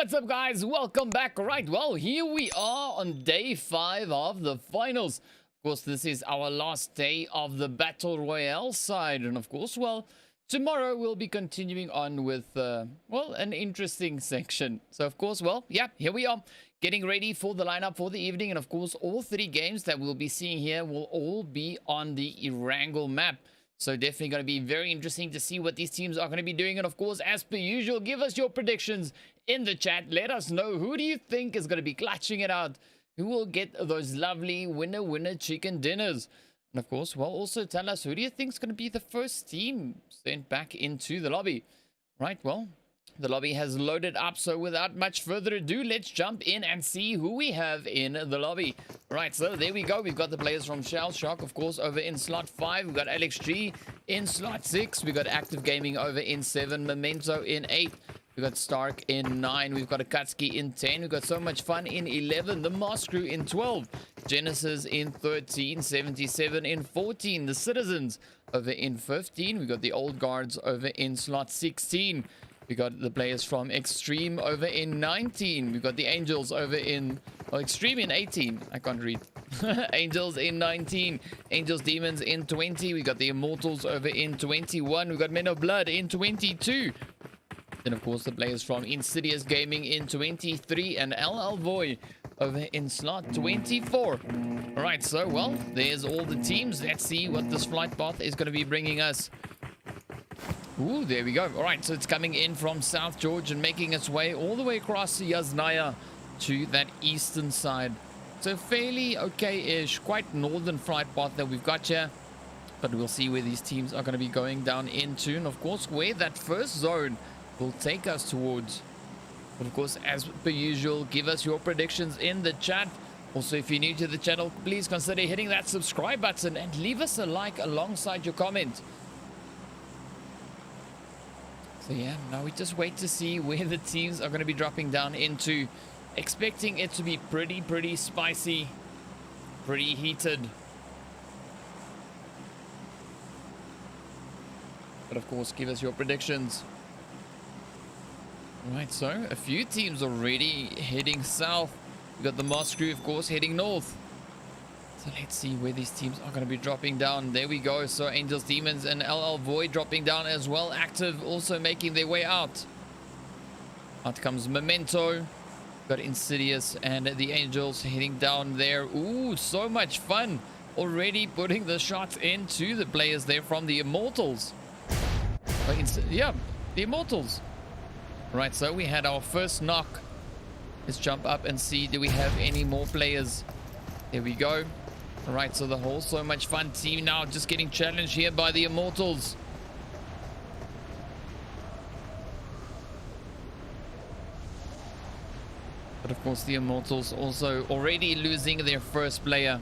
What's up, guys? Welcome back. Right, well, here we are on day 5 of the finals. Of course, this is our last day of the Battle Royale side. And of course, well, tomorrow we'll be continuing on with, well, an interesting section. So, of course, well, yeah, here we are. Getting ready for the lineup for the evening. And, of course, all 3 games that we'll be seeing here will all be on the Erangel map. So definitely going to be very interesting to see what these teams are going to be doing. And of course, as per usual, give us your predictions in the chat. Let us know, who do you think is going to be clutching it out? Who will get those lovely winner chicken dinners? And of course, well, also tell us, who do you think is going to be the first team sent back into the lobby? Right, well, the lobby has loaded up, so without much further ado, let's jump in and see who we have in the lobby. Right, so there we go. We've got the players from SHELLSHOCK, of course, over in slot 5. We've got Alex G in slot 6. We've got Active Gaming over in 7. Memento in 8. We've got Stark in 9. We've got AKATSUKI in 10. We've got So Much Fun in 11. The MOZ Crew in 12. Genesis in 13. 77 in 14. The Citizens over in 15. We've got the Old Guards over in slot 16. We got the players from Extreme over in 19. We've got the Angels over in... Oh, Extreme in 18. I can't read. Angels in 19. Angels Demons in 20. We got the Immortals over in 21. We've got Men of Blood in 22. Then, of course, the players from Insidious Gaming in 23. And VOAY over in slot 24. All right, so, well, there's all the teams. Let's see what this flight path is going to be bringing us. Ooh, there we go. All right, so it's coming in from South George and making its way all the way across Yasnaya to that eastern side. So fairly okay-ish, quite northern flight path that we've got here. But we'll see where these teams are going to be going down into. And, of course, where that first zone will take us towards. But, of course, as per usual, give us your predictions in the chat. Also, if you're new to the channel, please consider hitting that subscribe button and leave us a like alongside your comment. So yeah, now we just wait to see where the teams are going to be dropping down into. Expecting it to be pretty spicy, pretty heated. But of course, give us your predictions. Right, so a few teams already heading south. We've got the MOZ Crew, of course, heading north. So let's see where these teams are going to be dropping down. There we go. So Angels, Demons, and VOAY dropping down as well. Active also making their way out. Out comes Memento. Got Insidious and the Angels heading down there. Ooh, so much fun. Already putting the shots into the players there from the Immortals. Yeah, the Immortals. Right, so we had our first knock. Let's jump up and see, do we have any more players? There we go. All right, so the whole So Much Fun team now just getting challenged here by the Immortals. But of course, the Immortals also already losing their first player.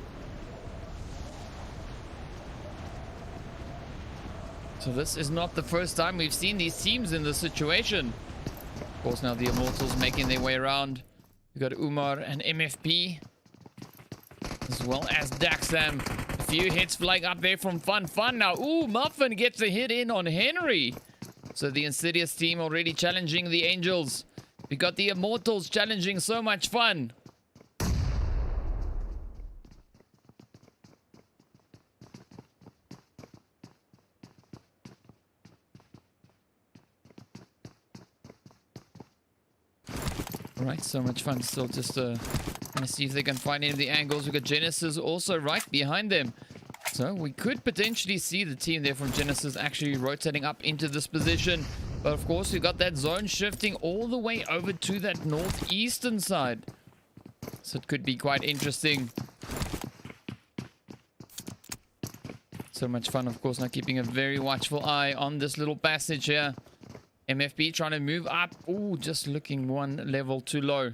So this is not the first time we've seen these teams in this situation. Of course, now the Immortals making their way around. We've got Umar and MFP. As well as Daxam. A few hits flying up there from Fun now. Ooh, Muffin gets a hit in on Henry. So the Insidious team already challenging the Angels. We got the Immortals challenging So Much Fun. All right, So Much Fun still just gonna see if they can find any of the angles. We've got Genesis also right behind them. So we could potentially see the team there from Genesis actually rotating up into this position. But of course, we've got that zone shifting all the way over to that northeastern side. So it could be quite interesting. So Much Fun, of course, now keeping a very watchful eye on this little passage here. MFP trying to move up. Ooh, just looking one level too low.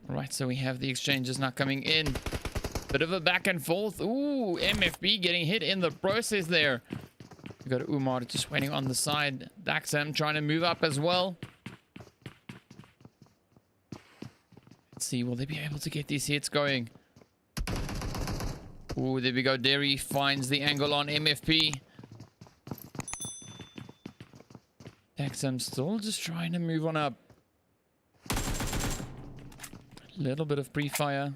Right, so we have the exchanges now coming in. Bit of a back and forth. Ooh, MFP getting hit in the process there. We've got Umar just waiting on the side. Daxam trying to move up as well. Let's see, will they be able to get these hits going? Oh, there we go. Derry finds the angle on MFP. Taxam still just trying to move on up. A little bit of pre-fire.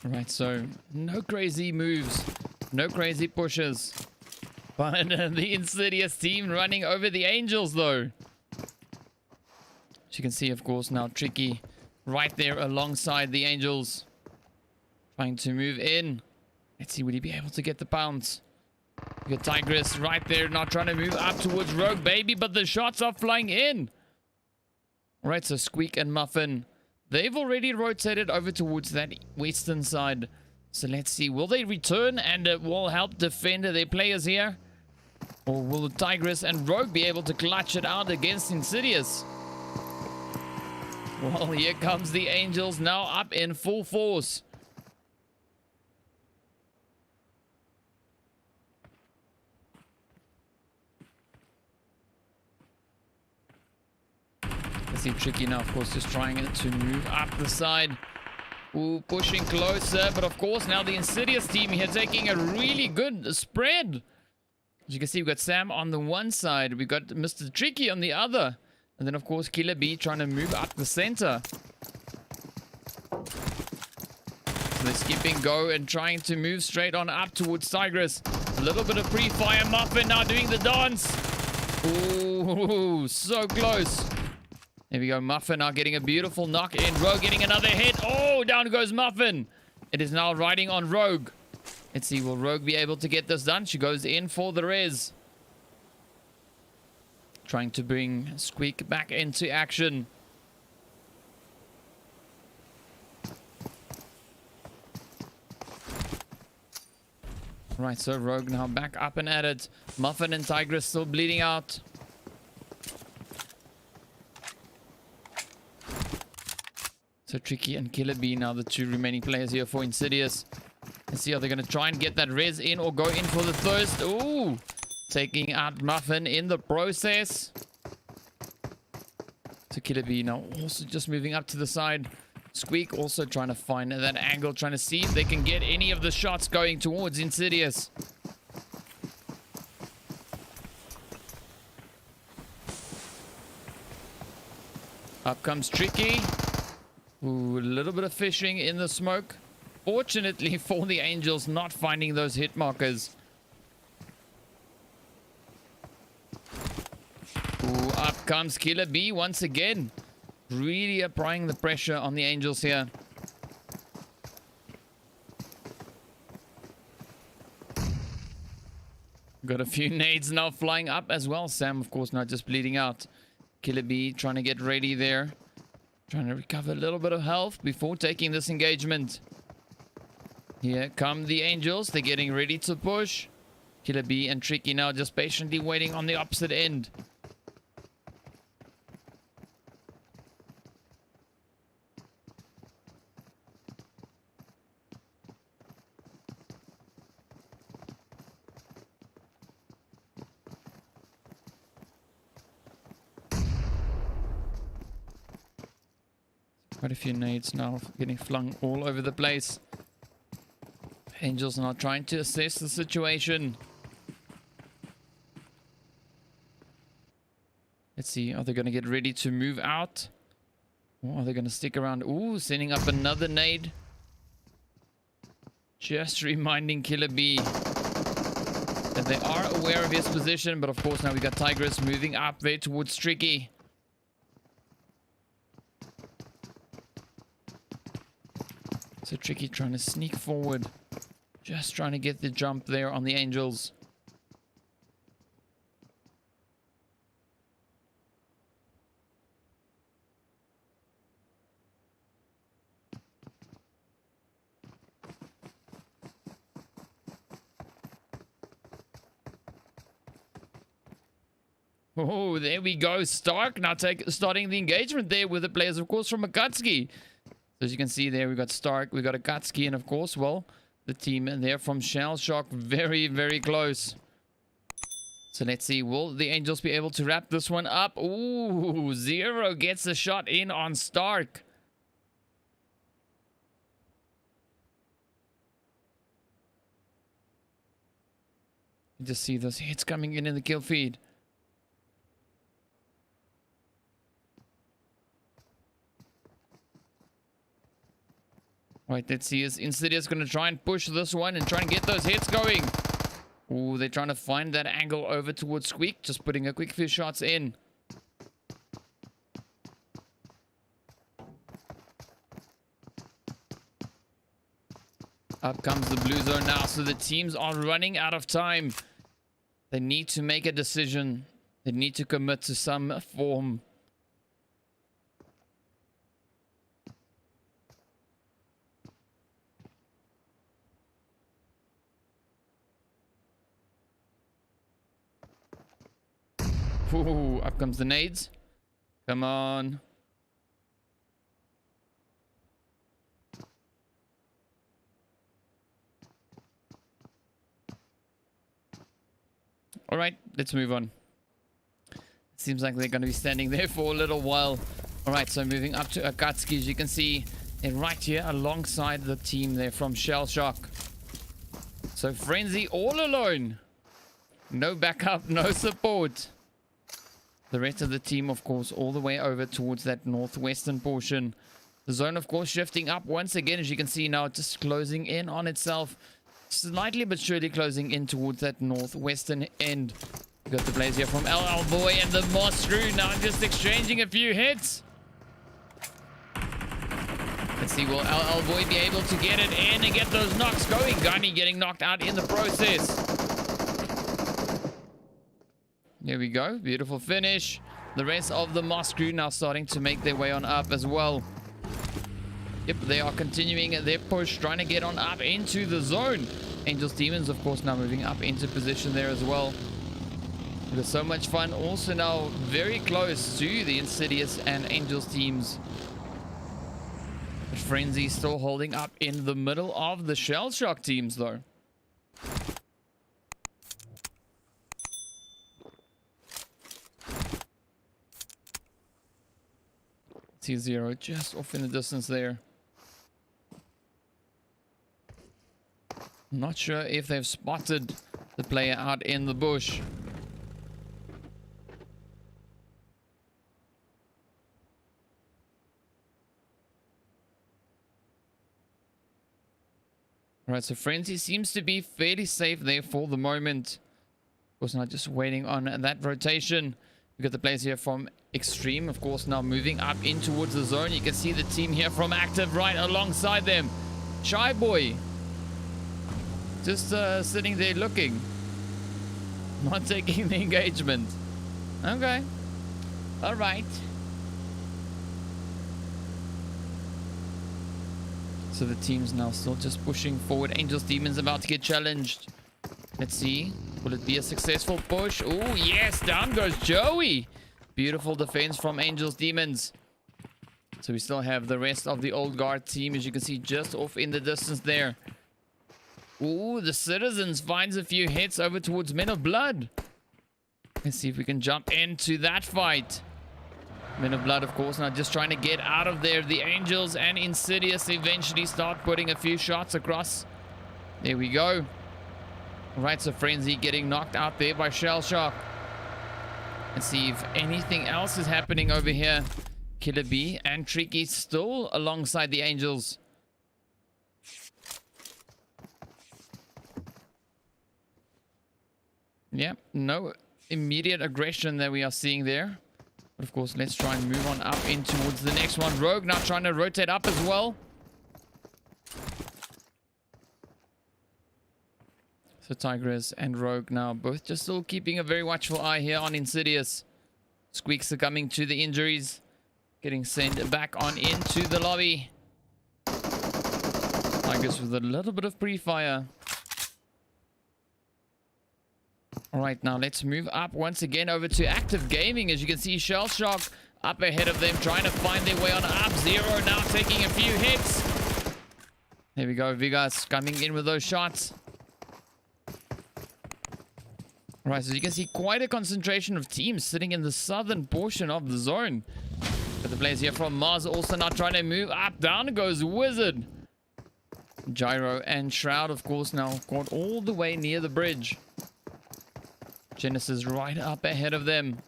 Right, so no crazy moves, no crazy pushes. But the Insidious team running over the Angels, though. As you can see, of course, now Tricky right there alongside the Angels. Trying to move in. Let's see, will he be able to get the bounce? You got Tigress right there, not trying to move up towards Rogue Baby, but the shots are flying in. Alright, so Squeak and Muffin, they've already rotated over towards that western side. So let's see, will they return and will help defend their players here? Or will Tigress and Rogue be able to clutch it out against Insidious? Well, here comes the Angels now up in full force. Let's see Tricky now, of course, just trying to move up the side. Ooh, pushing closer, but of course now the Insidious team here taking a really good spread. As you can see, we've got Sam on the one side, we've got Mr. Tricky on the other, and then of course Killer B trying to move up the center. So they're skipping go and trying to move straight on up towards Tigress. A little bit of pre-fire. Muffin now doing the dance. Ooh, so close. There we go. Muffin now getting a beautiful knock in. Rogue getting another hit. Oh, down goes Muffin. It is now riding on Rogue. Let's see, will Rogue be able to get this done? She goes in for the res. Trying to bring Squeak back into action. Right, so Rogue now back up and at it. Muffin and Tigress still bleeding out. So Tricky and Killer B now the two remaining players here for Insidious. Let's see, are they going to try and get that res in or go in for the thirst? Ooh, taking out Muffin in the process. So Killer B now also just moving up to the side. Squeak also trying to find that angle, trying to see if they can get any of the shots going towards Insidious. Up comes Tricky. Ooh, a little bit of fishing in the smoke. Fortunately for the Angels, not finding those hit markers. Ooh, up comes Killer B once again. Really applying the pressure on the Angels here. Got a few nades now flying up as well. Sam, of course, not just bleeding out. Killer B trying to get ready there. Trying to recover a little bit of health before taking this engagement. Here come the Angels. They're getting ready to push. Killer B and Tricky now just patiently waiting on the opposite end. Quite a few nades now getting flung all over the place. Angels now trying to assess the situation. Let's see, are they going to get ready to move out? Or are they going to stick around? Ooh, sending up another nade. Just reminding Killer B that they are aware of his position. But of course now we got Tigress moving up there towards Tricky. So Tricky trying to sneak forward. Just trying to get the jump there on the Angels. Oh, there we go. Stark now starting the engagement there with the players, of course, from AKATSUKI. As you can see there, we got Stark, we got AKATSUKI, and of course, well, the team there from SHELLSHOCK, very, very close. So let's see, will the Angels be able to wrap this one up? Ooh, Zero gets a shot in on Stark. You just see those hits coming in the kill feed. Right, let's see. Is Insidious going to try and push this one and try and get those hits going? Ooh, they're trying to find that angle over towards Squeak. Just putting a quick few shots in. Up comes the blue zone now. So the teams are running out of time. They need to make a decision. They need to commit to some form. Ooh, up comes the nades. Come on. All right, let's move on. Seems like they're going to be standing there for a little while. All right, so moving up to AKATSUKI, as you can see, and right here alongside the team there from SHELLSHOCK. So Frenzy all alone. No backup, no support. The rest of the team, of course, all the way over towards that northwestern portion. The zone, of course, shifting up once again, as you can see now, just closing in on itself. Slightly but surely closing in towards that northwestern end. We got the players here from VOAY and the MOZ CREW now just exchanging a few hits. Let's see, will VOAY be able to get it in and get those knocks going? Gunny getting knocked out in the process. There we go. Beautiful finish. The rest of the MOZ CREW now starting to make their way on up as well. Yep, they are continuing their push, trying to get on up into the zone. Angels Demons, of course, now moving up into position there as well. It was so much fun. Also now very close to the Insidious and Angels teams. But Frenzy still holding up in the middle of the SHELLSHOCK teams, though. See Zero just off in the distance there. Not sure if they've spotted the player out in the bush. Alright, so Frenzy seems to be fairly safe there for the moment. Of course, now just waiting on that rotation. We got the players here from Extreme, of course, now moving up in towards the zone. You can see the team here from Active right alongside them. Shy Boy. Just sitting there looking. Not taking the engagement. Okay. Alright. So the team's now still just pushing forward. Angels Demons about to get challenged. Let's see. Will it be a successful push? Oh, yes. Down goes Joey. Beautiful defense from Angels Demons. So we still have the rest of the old guard team, as you can see, just off in the distance there. Ooh, the Citizens finds a few hits over towards Men of Blood. Let's see if we can jump into that fight. Men of Blood, of course, now just trying to get out of there. The Angels and Insidious eventually start putting a few shots across. There we go. Right, so Frenzy getting knocked out there by SHELLSHOCK. Let's see if anything else is happening over here. Killer B and Tricky still alongside the Angels. Yeah, no immediate aggression that we are seeing there. But of course, let's try and move on up in towards the next one. Rogue now trying to rotate up as well. So Tigress and Rogue now both just still keeping a very watchful eye here on Insidious. Squeak succumbing to the injuries. Getting sent back on into the lobby. Tigress with a little bit of pre-fire. Alright, now let's move up once again over to Active Gaming. As you can see, SHELLSHOCK up ahead of them, trying to find their way on up. Zero now taking a few hits. There we go. Vigas coming in with those shots. Right, so you can see quite a concentration of teams sitting in the southern portion of the zone. But the players here from Mars also not trying to move up. Down goes Wizard. Gyro and Shroud, of course, now caught all the way near the bridge. Genesis right up ahead of them.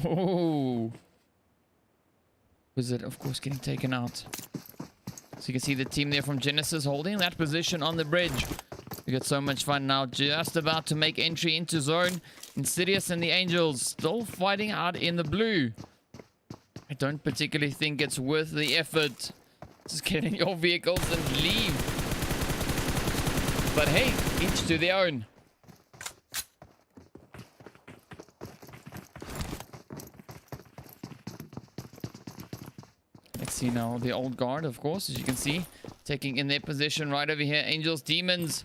Oh, Wizard, of course, getting taken out. So you can see the team there from Genesis holding that position on the bridge. We got so much fun now, just about to make entry into zone. Insidious and the Angels still fighting out in the blue. I don't particularly think it's worth the effort. Just get in your vehicles and leave. But hey, each to their own. Let's see now the old guard, of course, as you can see, taking in their position right over here. Angels, Demons.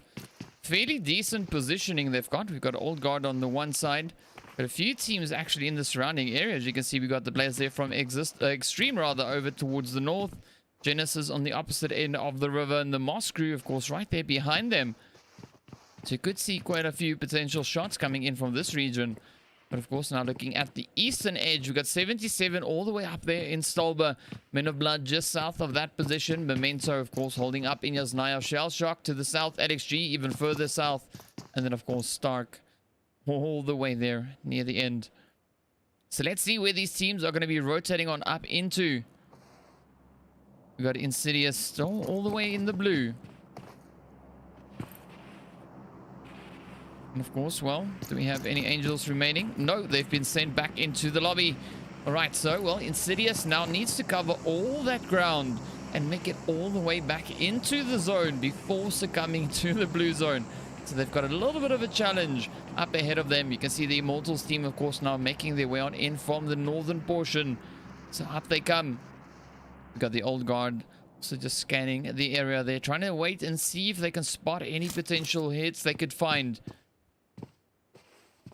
Fairly decent positioning they've got. We've got old guard on the one side, but a few teams actually in the surrounding area. As you can see, we got the players there from Extreme rather over towards the north. Genesis on the opposite end of the river, and the MOZ CREW, of course, right there behind them. So you could see quite a few potential shots coming in from this region. But of course, now looking at the eastern edge, we've got 77 all the way up there in Stolba. Men of Blood just south of that position. Memento, of course, holding up in Yasnaya. SHELLSHOCK to the south. LXG even further south. And then, of course, Stark all the way there near the end. So let's see where these teams are going to be rotating on up into. We've got Insidious still all the way in the blue. And of course, well, do we have any Angels remaining? No, they've been sent back into the lobby. All right, so, well, Insidious now needs to cover all that ground and make it all the way back into the zone before succumbing to the blue zone. So they've got a little bit of a challenge up ahead of them. You can see the Immortals team, of course, now making their way on in from the northern portion. So up they come. We've got the old guard also just scanning the area. They're trying to wait and see if they can spot any potential hits they could find.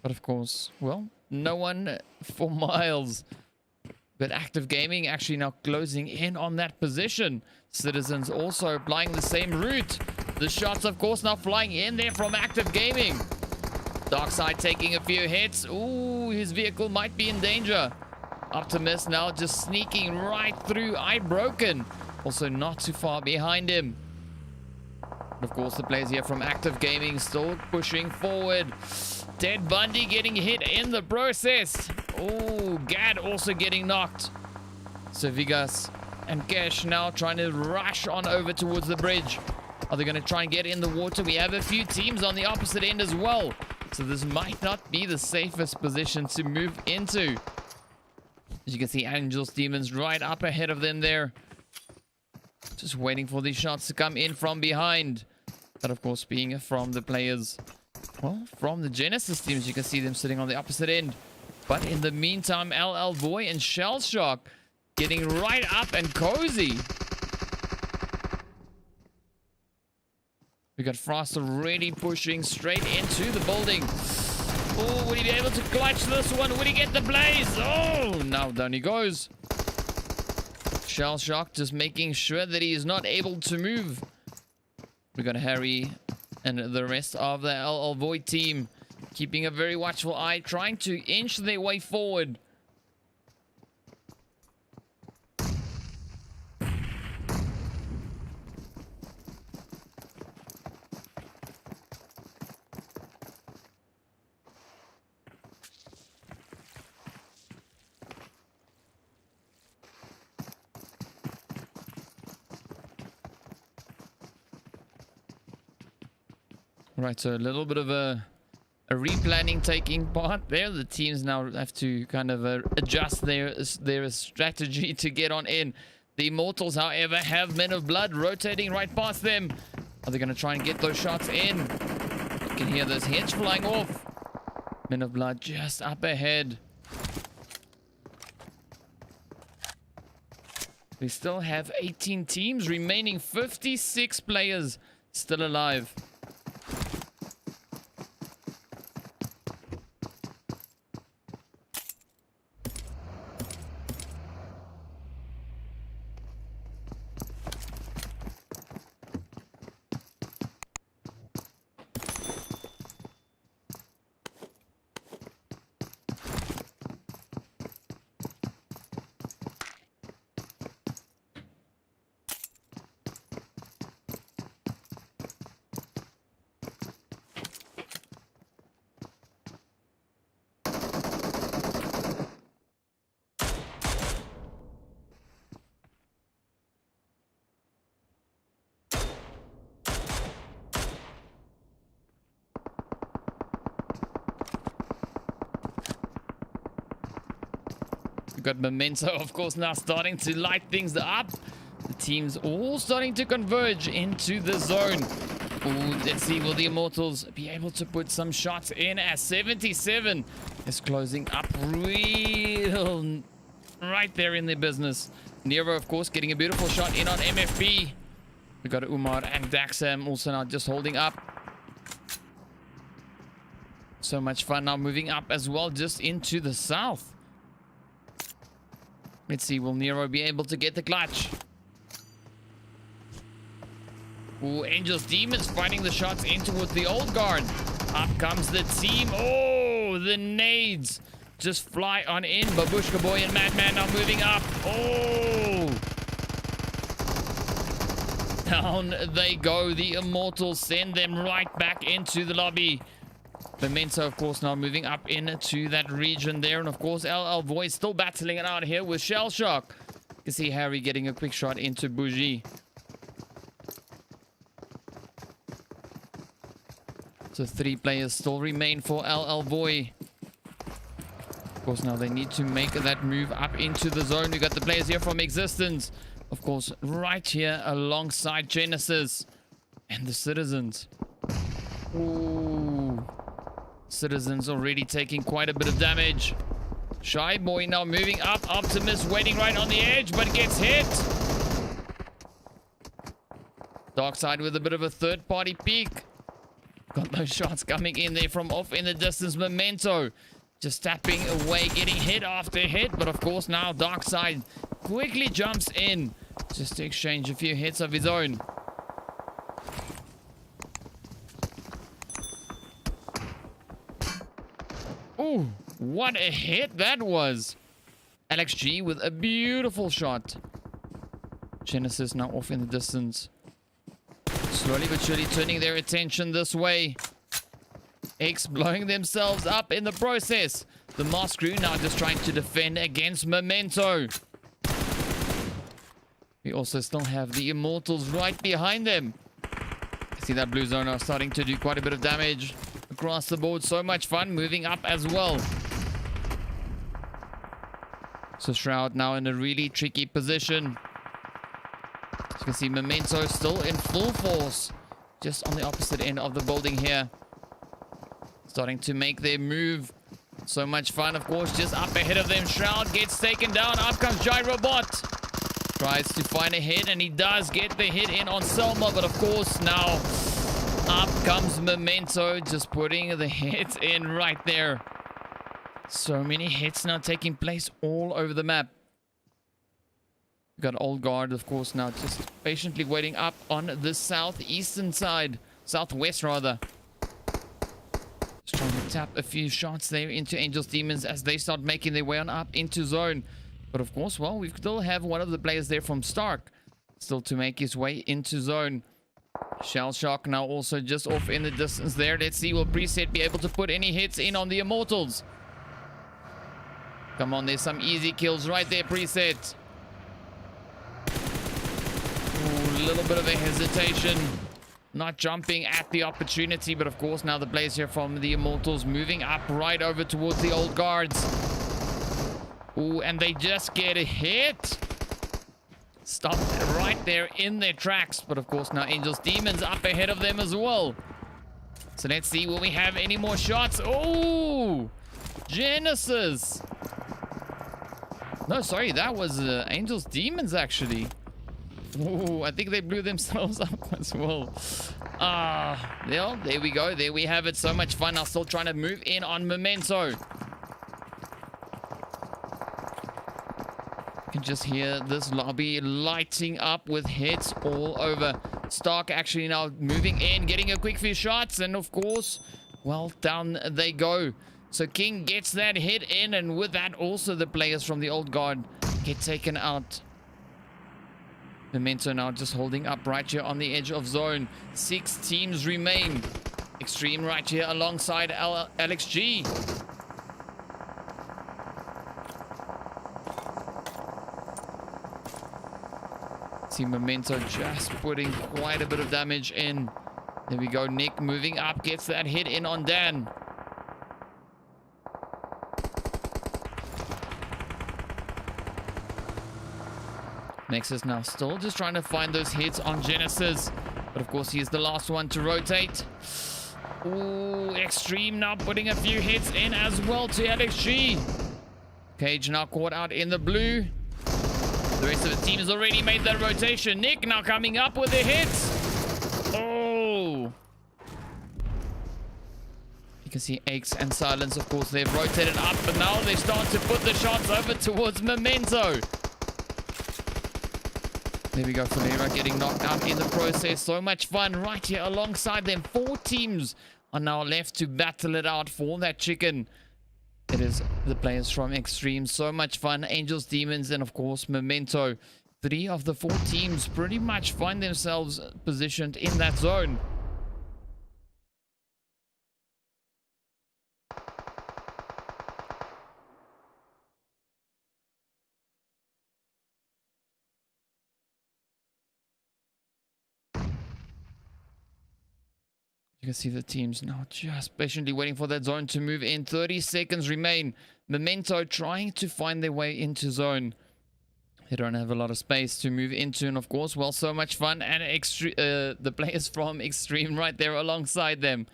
But of course, well, no one for miles. But Active Gaming actually now closing in on that position. Citizens also applying the same route. The shots, of course, now flying in there from Active Gaming. Darkside taking a few hits. Ooh, his vehicle might be in danger. Optimus now just sneaking right through. Eye broken. Also not too far behind him. Of course, the players here from Active Gaming still pushing forward. Dead Bundy getting hit in the process. Oh, Gad also getting knocked. So Vigas and Kesh now trying to rush on over towards the bridge. Are they going to try and get in the water? We have a few teams on the opposite end as well. So this might not be the safest position to move into. As you can see, Angels, Demons right up ahead of them there. Just waiting for these shots to come in from behind. But of course, being from the players, well, from the Genesis teams, you can see them sitting on the opposite end. But in the meantime, VOAY and SHELLSHOCK getting right up and cozy. We got Frost already pushing straight into the building. Oh, will he be able to clutch this one? Will he get the blaze? Oh, now down he goes. SHELLSHOCK just making sure that he is not able to move. We got Harry and the rest of the VOAY team keeping a very watchful eye, trying to inch their way forward. Right, so a little bit of a replanning taking part there. The teams now have to kind of adjust their strategy to get on in. The Immortals, however, have Men of Blood rotating right past them. Are they going to try and get those shots in? You can hear those heads flying off. Men of Blood just up ahead. We still have 18 teams remaining, 56 players still alive. We've got MEMENTO, of course, now starting to light things up. The teams all starting to converge into the zone. Ooh, let's see, will the IMMORTALZ be able to put some shots in as 77 is closing up real right there in their business. Nero, of course, getting a beautiful shot in on MFP. We got Umar and Daxam also now just holding up. So much fun now moving up as well, just into the south. Let's see, will Nero be able to get the clutch? Ooh, Angels Demons fighting the shots in towards the old guard. Up comes the team. Oh, the nades just fly on in. Babushka Boy and Madman now moving up. Oh, down they go. The IMMORTALZ send them right back into the lobby. MEMENTO, of course, now moving up into that region there. And, of course, VOAY still battling it out here with SHELLSHOCK. You can see Harry getting a quick shot into Bougie. So 3 players still remain for VOAY. Of course, now they need to make that move up into the zone. We got the players here from Existence. Of course, right here alongside Genesis and the Citizens. Ooh. Citizens already taking quite a bit of damage. Shy Boy now moving up. Optimus waiting right on the edge, but gets hit. Darkside with a bit of a third-party peek. Got those shots coming in there from off in the distance. MEMENTO just tapping away, getting hit after hit. But of course now Darkside quickly jumps in just to exchange a few hits of his own. Ooh, what a hit that was. LXG with a beautiful shot. Genesis now off in the distance. Slowly but surely turning their attention this way. X blowing themselves up in the process. The MOZ CREW now just trying to defend against MEMENTO. We also still have the IMMORTALZ right behind them. See that blue zone are starting to do quite a bit of damage across the board. So much fun moving up as well. So Shroud now in a really tricky position. As you can see, MEMENTO still in full force. Just on the opposite end of the building here. Starting to make their move. So much fun, of course, just up ahead of them. Shroud gets taken down. Up comes Gyrobot. Tries to find a hit, and he does get the hit in on Selma. But, of course, now up comes MEMENTO, just putting the hit in right there. So many hits now taking place all over the map. We've got Old Guard, of course, now just patiently waiting up on the southeastern side. Southwest, rather. Just trying to tap a few shots there into Angels Demons as they start making their way on up into zone. But of course, well, we still have one of the players there from Stark still to make his way into zone. SHELLSHOCK now also just off in the distance there. Let's see, will Preset be able to put any hits in on the IMMORTALZ? Come on, there's some easy kills right there, Preset. Ooh, a little bit of a hesitation. Not jumping at the opportunity, but of course now the players here from the IMMORTALZ moving up right over towards the old guards. Ooh, and they just get a hit. Stop right there in their tracks. But of course now Angels Demons up ahead of them as well. So let's see, will we have any more shots? Oh, Genesis. No, sorry, that was Angels Demons actually. Ooh, I think they blew themselves up as well. Well, there we go. There we have it. So much fun. Now still trying to move in on MEMENTO. You can just hear this lobby lighting up with hits all over. Stark actually now moving in, getting a quick few shots. And of course, well, down they go. So King gets that hit in. And with that, also the players from the old guard get taken out. MEMENTO now just holding up right here on the edge of zone. 6 teams remain. Extreme right here alongside LXG. See MEMENTO just putting quite a bit of damage in. There we go. Nick moving up, gets that hit in on Dan. Nexus now still just trying to find those hits on Genesis. But of course, he is the last one to rotate. Ooh, Extreme now putting a few hits in as well to LXG. Cage now caught out in the blue. The rest of the team has already made that rotation. Nick now coming up with the hits. Oh. You can see Aches and Silence, of course, they've rotated up, but now they start to put the shots over towards Memento. There we go, Falera getting knocked out in the process. So much fun right here alongside them. 4 teams are now left to battle it out for that chicken. It is the players from Extreme. So much fun. Angels, Demons, and of course, Memento. 3 of the 4 teams pretty much find themselves positioned in that zone. You can see the teams now just patiently waiting for that zone to move in. 30 seconds remain. Memento trying to find their way into zone. They don't have a lot of space to move into. And of course, well, so much fun. And the players from Extreme right there alongside them.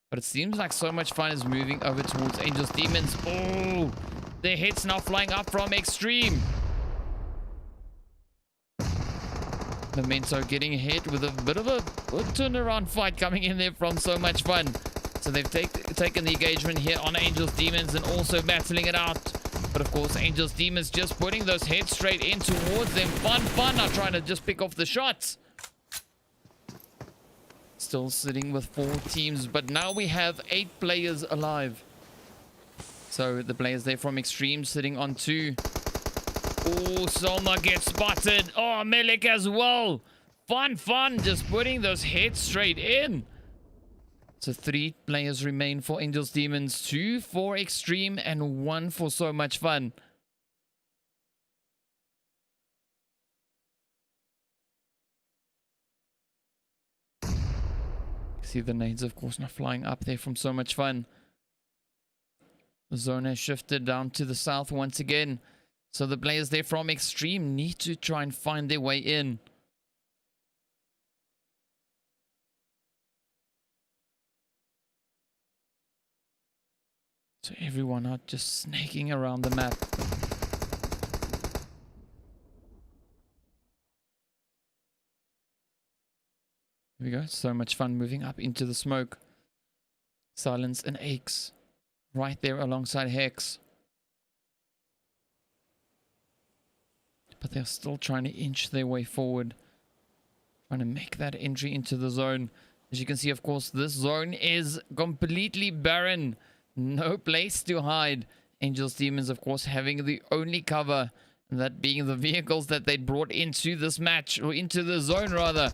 But it seems like so much fun is moving over towards Angels Demons. Oh, their hits now flying up from Extreme. Memento getting hit with a bit of a turnaround fight coming in there from so much fun. So they've taken the engagement here on Angels Demons and also battling it out. But of course, Angels Demons just putting those hits straight in towards them. Fun now trying to just pick off the shots. Still sitting with 4 teams, but now we have 8 players alive. So the players there from Extreme sitting on 2. Oh, Soma gets spotted. Oh, Melik as well. Fun. Just putting those hits straight in. So 3 players remain for Angels Demons, 2 for Extreme, and 1 for So Much Fun. See the nades, of course, now flying up there from So Much Fun. The zone has shifted down to the south once again. So the players there from Extreme need to try and find their way in. So everyone are just snaking around the map. Here we go. So much fun moving up into the smoke. Silence and Aches right there alongside Hex. But they're still trying to inch their way forward. Trying to make that entry into the zone. As you can see, of course, this zone is completely barren. No place to hide. Angels Demons, of course, having the only cover. That being the vehicles that they brought into this match. Or into the zone, rather.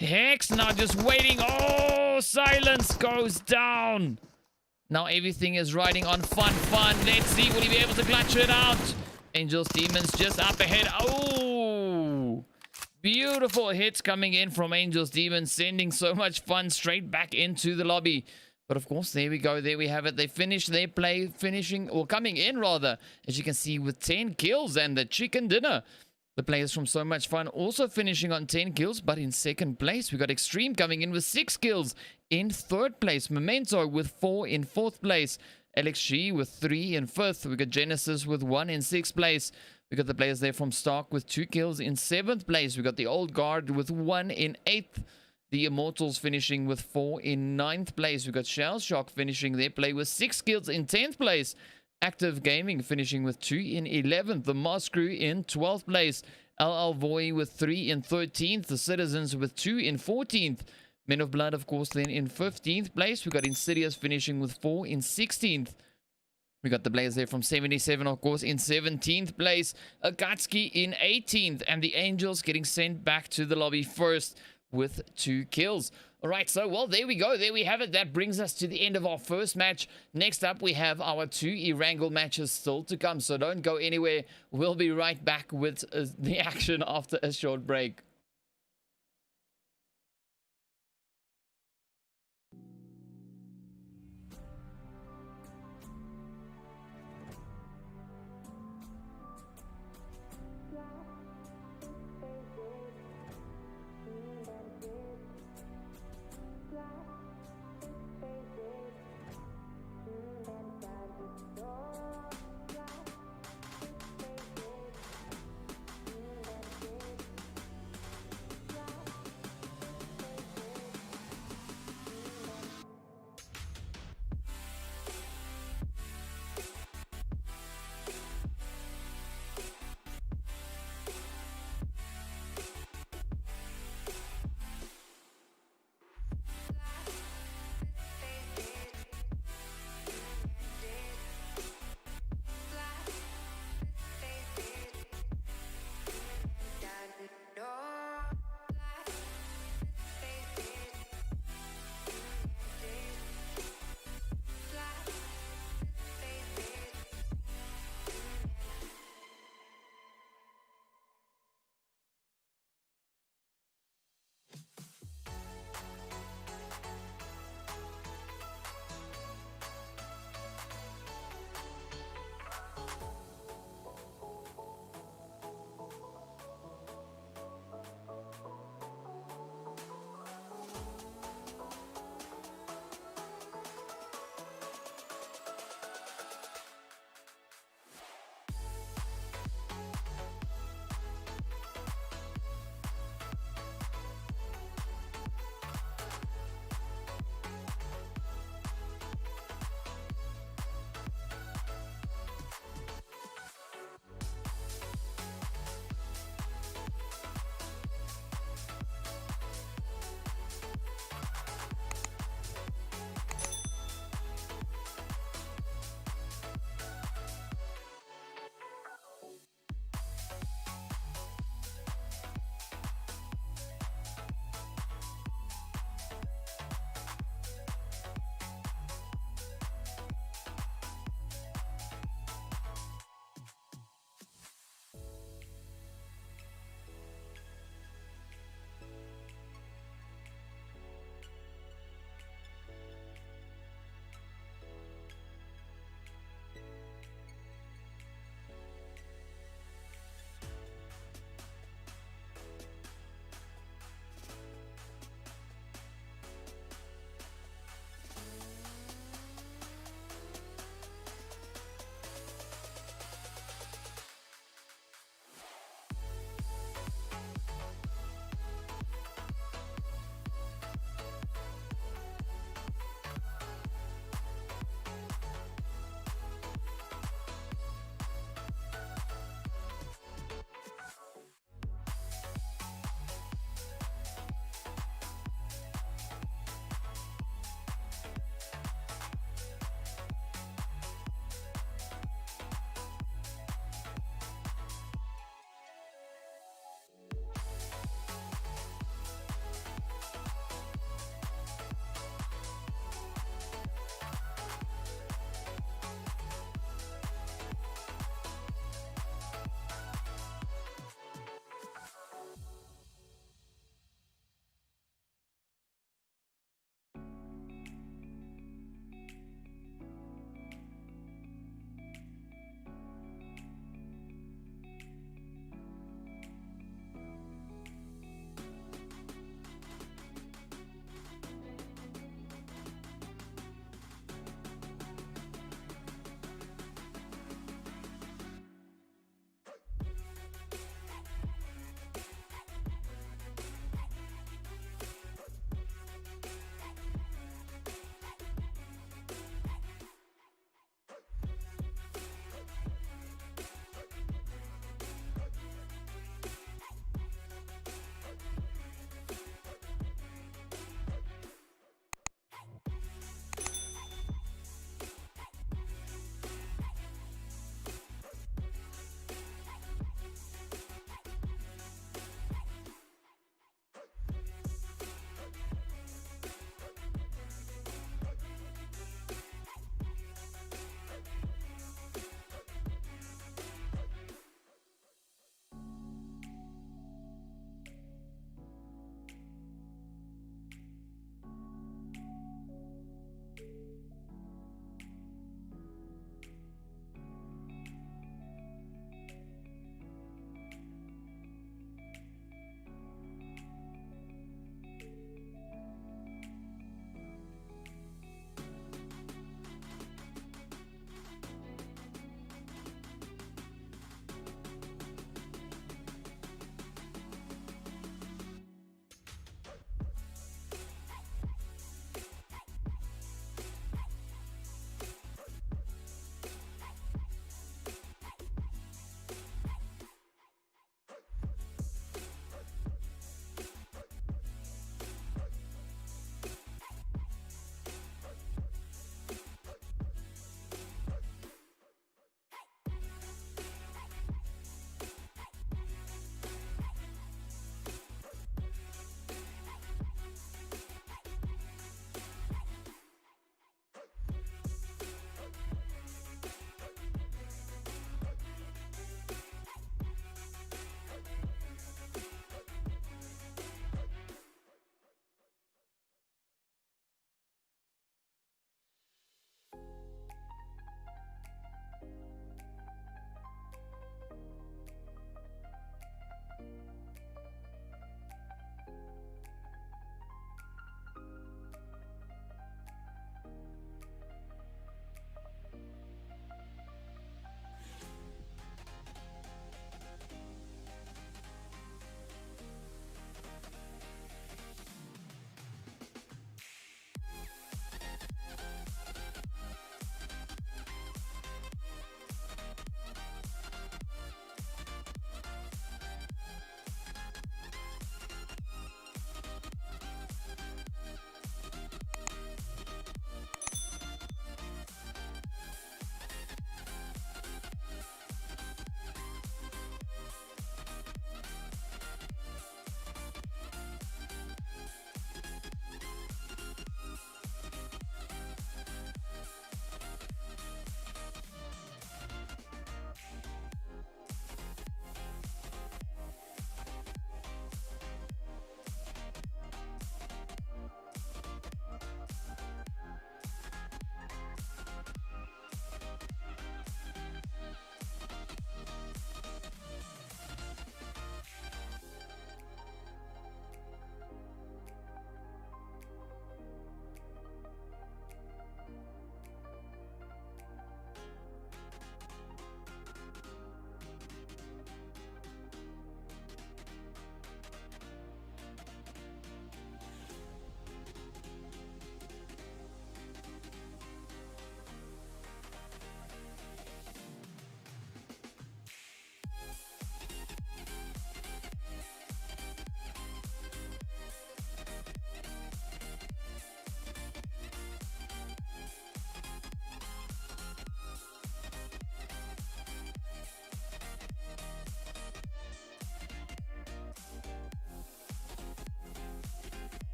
Hex now just waiting. Oh, Silence goes down. Now everything is riding on fun. Let's see, will he be able to clutch it out? Angels Demons just up ahead. Oh, beautiful hits coming in from Angels Demons, sending So Much Fun straight back into the lobby. But of course, there we go. There we have it. They finished their play, coming in rather, as you can see, with 10 kills and the chicken dinner. The players from So Much Fun also finishing on 10 kills, but in second place, we got Extreme coming in with 6 kills. In third place, Memento with 4 in fourth place. LXG with 3 in 5th. We got Genesis with 1 in 6th place. We got the players there from Stark with 2 kills in 7th place. We got the Old Guard with 1 in 8th. The Immortals finishing with 4 in 9th place. We got SHELLSHOCK finishing their play with 6 kills in 10th place. Active Gaming finishing with 2 in 11th. The MOZ CREW in 12th place. VOAY with 3 in 13th. The Citizens with 2 in 14th. Men of Blood, of course, then in 15th place. We got Insidious finishing with 4 in 16th. We got the players there from 77, of course, in 17th place. AKATSUKI in 18th. And the Angels getting sent back to the lobby first with 2 kills. All right, so, well, there we go. There we have it. That brings us to the end of our first match. Next up, we have our 2 Erangel matches still to come. So don't go anywhere. We'll be right back with the action after a short break.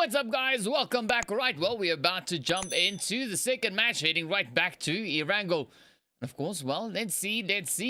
What's up, guys? Welcome back. Right, well, we're about to jump into the second match, heading right back to Erangel. Of course, well, let's see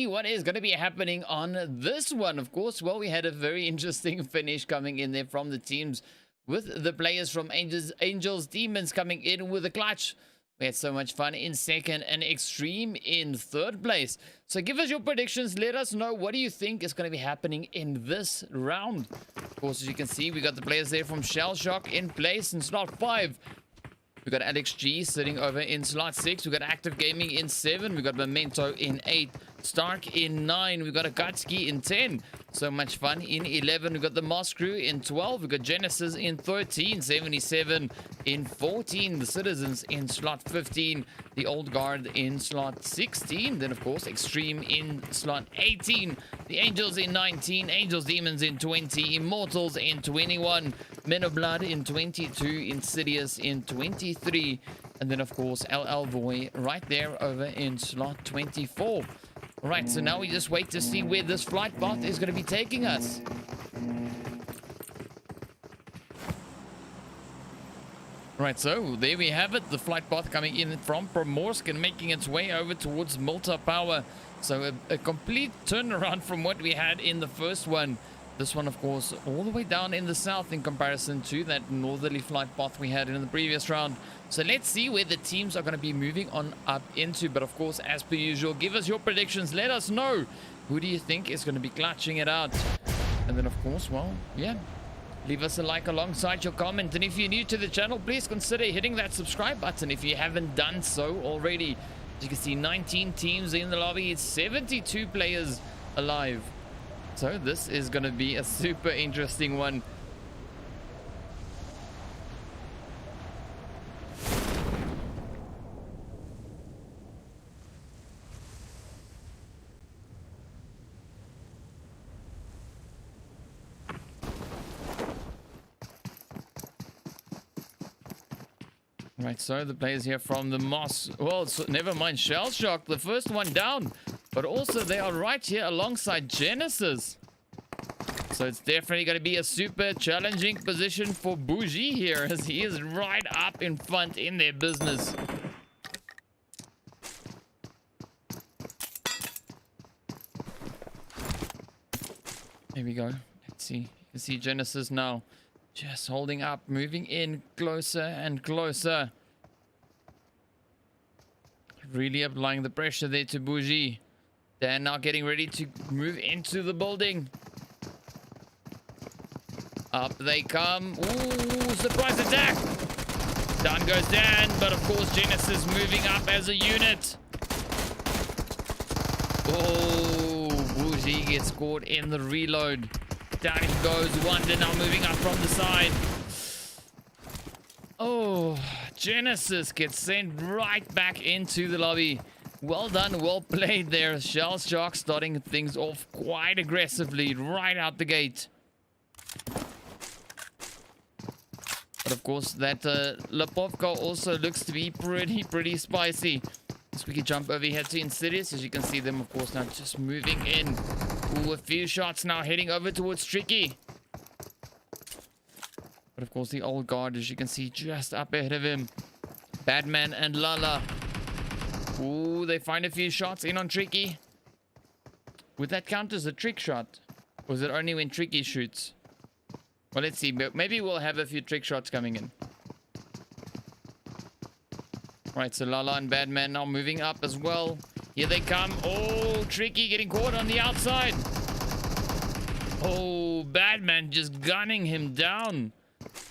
what is going to be happening on this one. Of course, well, we had a very interesting finish coming in there from the teams, with the players from Angels Demons coming in with a clutch. We had so much fun in second and Extreme in third place. So give us your predictions. Let us know, what do you think is going to be happening in this round? Of course, as you can see, we got the players there from SHELLSHOCK in place in slot 5. We got Alex G sitting over in slot 6. We got Active Gaming in 7. We got Memento in 8. Stark in 9. We got AKATSUKI in 10. So much fun in 11. We got the MOZ Crew in 12. We got Genesis in 13. 77 in 14. The Citizens in slot 15. The Old Guard in slot 16. Then, of course, Extreme in slot 18. The Angels in 19. Angels Demons in 20. Immortals in 21. Men of Blood in 22. Insidious in 23. And then, of course, VOAY right there over in slot 24. Alright, so now we just wait to see where this flight path is going to be taking us. Right, so there we have it. The flight path coming in from Primorsk and making its way over towards Multa Power. So a complete turnaround from what we had in the first one. This one, of course, all the way down in the south in comparison to that northerly flight path we had in the previous round. So let's see where the teams are going to be moving on up into. But, of course, as per usual, give us your predictions. Let us know. Who do you think is going to be clutching it out? And then, of course, well, yeah, leave us a like alongside your comment. And if you're new to the channel, please consider hitting that subscribe button if you haven't done so already. As you can see, 19 teams in the lobby. It's 72 players alive. So this is going to be a super interesting one. Right, so the players here from the MOZ, well, so never mind SHELLSHOCK, the first one down. But also they are right here alongside Genesis. So it's definitely going to be a super challenging position for Bougie here, as he is right up in front in their business. There we go. Let's see. You can see Genesis now just holding up, moving in closer and closer. Really applying the pressure there to Bougie. Dan now getting ready to move into the building. Up they come. Ooh, surprise attack. Down goes Dan, but of course Genesis moving up as a unit. Oh, Bougie gets caught in the reload. Down he goes. Wonder now moving up from the side. Oh, Genesis gets sent right back into the lobby. Well done, well played there. SHELLSHOCK starting things off quite aggressively right out the gate. But of course, that Lapovka also looks to be pretty spicy. So we can jump over here to Insidious. As you can see them, of course, now just moving in. Ooh, a few shots now heading over towards Tricky. But of course, the Old Guard, as you can see, just up ahead of him. Badman and Lala. Ooh, they find a few shots in on Tricky. Would that count as a trick shot? Or is it only when Tricky shoots? Well, let's see. Maybe we'll have a few trick shots coming in. Right, so Lala and Badman now moving up as well. Here they come. Oh, Tricky getting caught on the outside. Oh, Badman just gunning him down.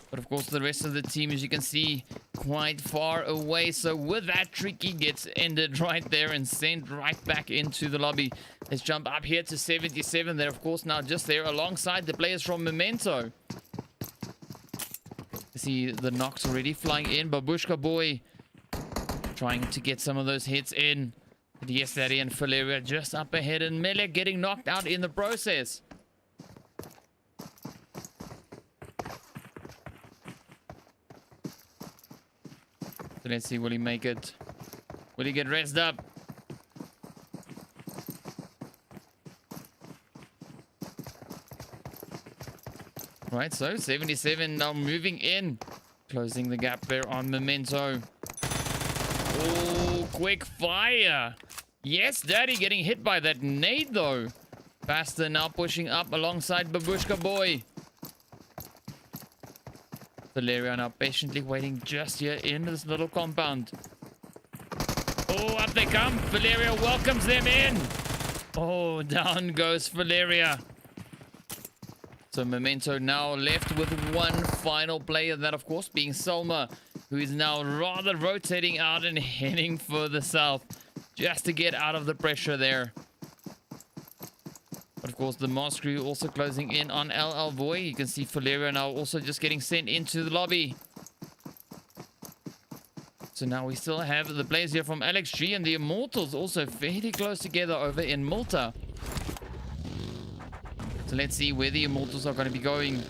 But of course, the rest of the team, as you can see, quite far away. So with that, Tricky gets ended right there and sent right back into the lobby. Let's jump up here to 77. They're, of course, now just there alongside the players from Memento. You see the knocks already flying in. Babushka Boy trying to get some of those hits in. But yes, Daddy and Valeria just up ahead. And Melek getting knocked out in the process. So let's see, will he make it? Will he get raised up? Right, so 77 now moving in. Closing the gap there on Memento. Oh, quick fire. Yes, Daddy getting hit by that nade though. Faster now pushing up alongside Babushka Boy. Valeria now patiently waiting just here in this little compound. Oh, up they come. Valeria welcomes them in. Oh, down goes Valeria. So Memento now left with one final player, that of course being Selma, who is now rather rotating out and heading further south just to get out of the pressure there. But of course the MOZ crew also closing in on LL VOAY. You can see Valeria now also just getting sent into the lobby. So now we still have the players here from LXG and the Immortals also fairly close together over in Malta. So let's see where the Immortals are going to be going.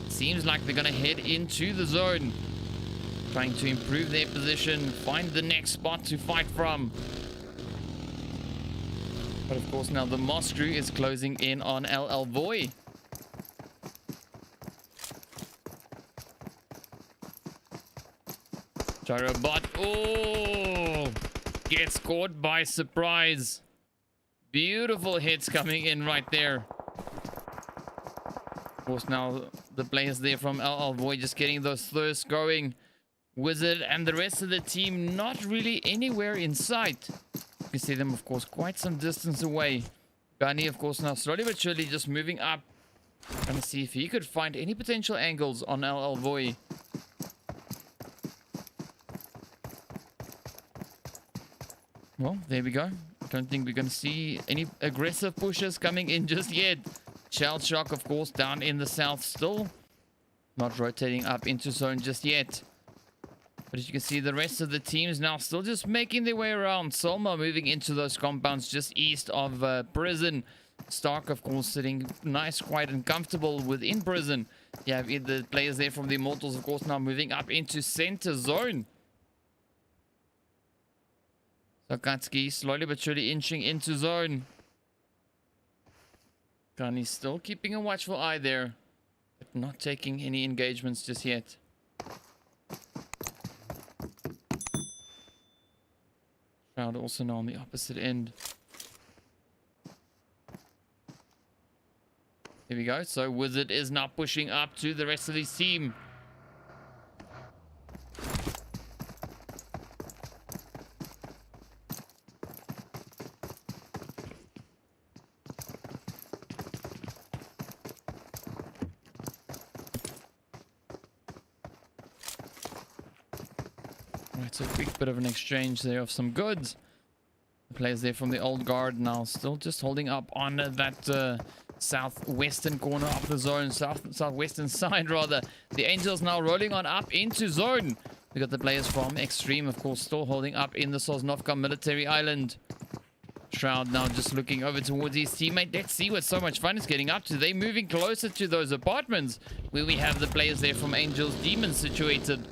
Seems like they're going to head into the zone. Trying to improve their position, find the next spot to fight from. But of course now the MOZ crew is closing in on LL VOAY. Gyrobot, oh, gets caught by surprise. Beautiful hits coming in right there. Of course now the players there from LL VOAY just getting those thirsts going. Wizard and the rest of the team not really anywhere in sight. You can see them of course quite some distance away. Gunny of course now slowly but surely just moving up. Gonna see if he could find any potential angles on LL VOAY. Well, there we go. I don't think we're gonna see any aggressive pushes coming in just yet. SHELLSHOCK of course down in the south still. Not rotating up into zone just yet. But as you can see, the rest of the teams now still just making their way around. Selma moving into those compounds just east of prison. Stark, of course, sitting nice, quiet, and comfortable within prison. You have the players there from the Immortals, of course, now moving up into center zone. So AKATSUKI slowly but surely inching into zone. Gunny's still keeping a watchful eye there, but not taking any engagements just yet. Crowd also now on the opposite end. Here we go. So Wizard is now pushing up to the rest of his team. Right, so a quick bit of an exchange there of some goods. The players there from the old guard now still just holding up on that southwestern corner of the zone, southwestern side rather. The Angels now rolling on up into zone. We got the players from Extreme, of course, still holding up in the Sosnovka military island. Shroud now just looking over towards his teammate. Let's see what So Much Fun is getting up to. They moving closer to those apartments where we have the players there from Angels Demons situated.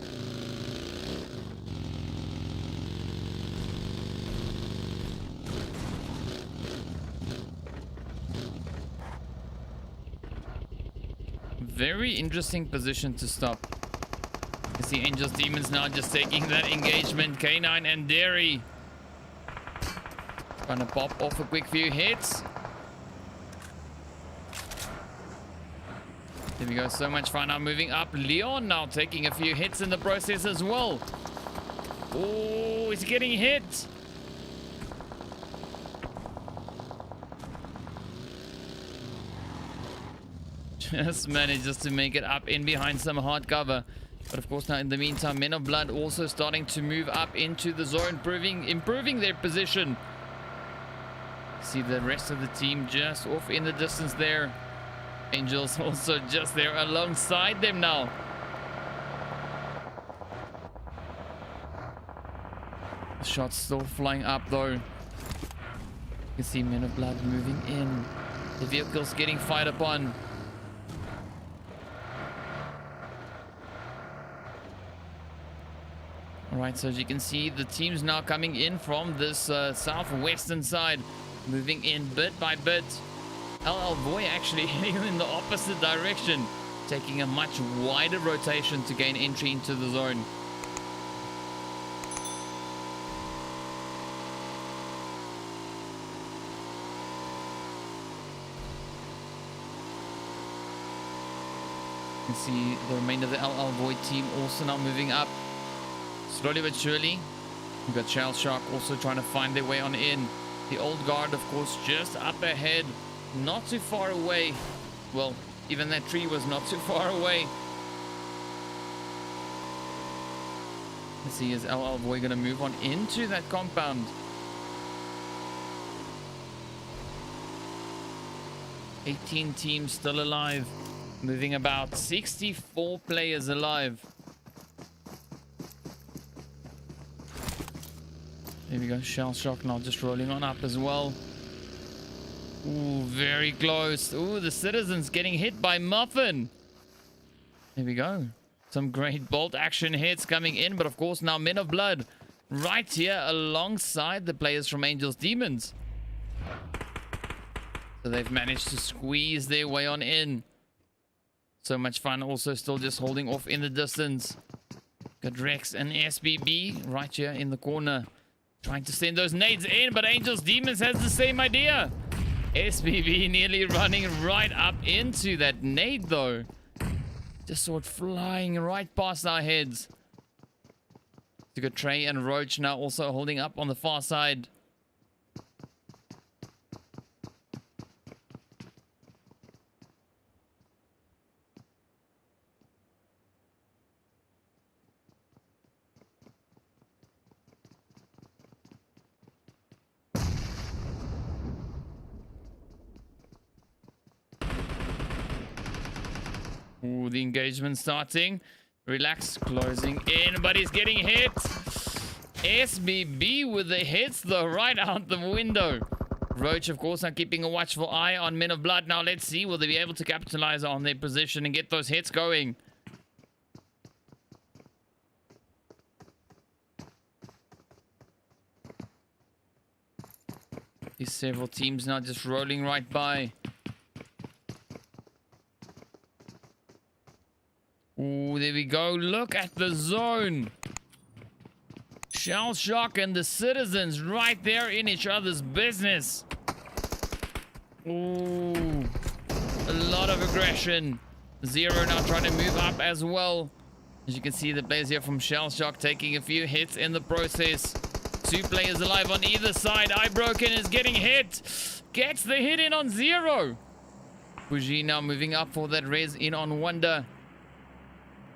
Very interesting position to stop. You see Angels Demons now just taking that engagement. K9 and Derry gonna pop off a quick few hits. There we go. So Much Fun now moving up. Leon now taking a few hits in the process as well. Oh, he's getting hit. Just manages to make it up in behind some hard cover. But of course now in the meantime, Men of Blood also starting to move up into the zone, improving their position. See the rest of the team just off in the distance there. Angels also just there alongside them now. Shots still flying up though. You can see Men of Blood moving in. The vehicle's getting fired upon. Alright, so as you can see, the team's now coming in from this southwestern side, moving in bit by bit. LL VOAY actually heading in the opposite direction. taking a much wider rotation to gain entry into the zone. You can see the remainder of the LL Void team also now moving up slowly but surely. We've got SHELLSHOCK also trying to find their way on in. The old guard, of course, just up ahead, not too far away. Well, even that tree was not too far away. Let's see, is LL Void going to move on into that compound? $18 teams still alive. Moving about 64 players alive. There we go, SHELLSHOCK now just rolling on up as well. Ooh, very close. Ooh, the Citizens getting hit by Muffin. There we go. Some great bolt action hits coming in, but of course now Men of Blood right here alongside the players from Angels Demons. So they've managed to squeeze their way on in. So much fun, also still just holding off in the distance. Got Rex and SBB right here in the corner. Trying to send those nades in, but Angels Demons has the same idea. SBB nearly running right up into that nade though. Just saw it flying right past our heads. We got Trey and Roach now also holding up on the far side. Ooh, the engagement starting. Relax, closing in, but he's getting hit. SBB with the hits though, right out the window. Roach, of course, now keeping a watchful eye on Men of Blood. Now let's see, will they be able to capitalize on their position and get those hits going? These several teams now just rolling right by. Ooh, there we go. Look at the zone. SHELLSHOCK and the Citizens right there in each other's business. Ooh, a lot of aggression. Zero now trying to move up as well. As you can see, the players here from SHELLSHOCK taking a few hits in the process. Two players alive on either side. iBroken is getting hit. Gets the hit in on Zero. Bougie now moving up for that res in on Wonder.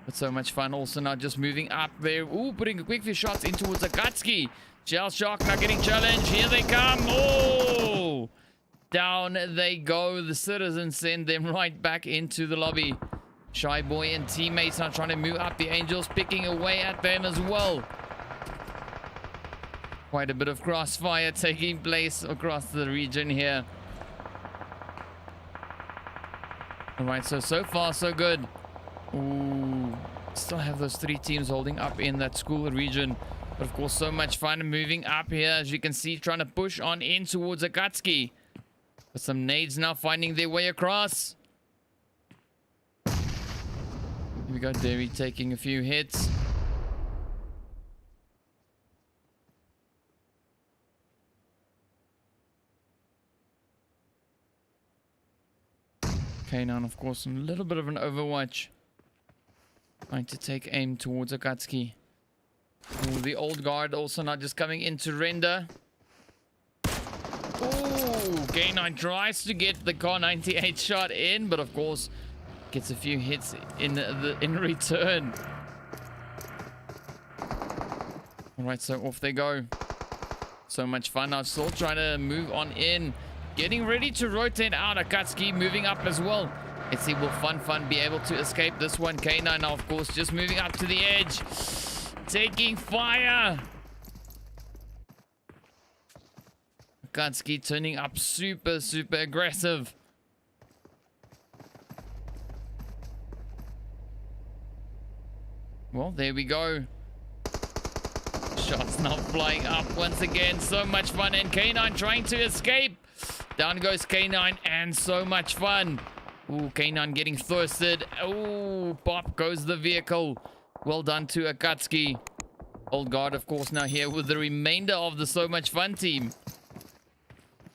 But so much fun also now just moving up there. Ooh, putting a quick few shots in towards AKATSUKI. SHELLSHOCK now getting challenged. Here they come. Oh! Down they go. The Citizens send them right back into the lobby. Shy Boy and teammates now trying to move up. The Angels picking away at them as well. Quite a bit of crossfire taking place across the region here. Alright, so far so good. Ooh, still have those three teams holding up in that school region. But of course, so much fun moving up here. As you can see, trying to push on in towards AKATSUKI. But some nades now finding their way across. Here we go, Derry taking a few hits. K9, of course, a little bit of an overwatch. Trying to take aim towards AKATSUKI. Ooh, the old guard also not just coming into render. Ooh, K9 tries to get the Car 98 shot in, but of course gets a few hits in return. Alright, so off they go. So much fun now. Still trying to move on in. Getting ready to rotate out. AKATSUKI moving up as well. Let's see, will Fun be able to escape this one? K9 now, of course, just moving up to the edge. Taking fire. AKATSUKI turning up super aggressive. Well, there we go. Shots now flying up once again. So much fun. And K9 trying to escape. Down goes K9 and so much fun. Ooh, K9 getting thirsted. Ooh, pop goes the vehicle. Well done to AKATSUKI. Old guard, of course, now here with the remainder of the So Much Fun team.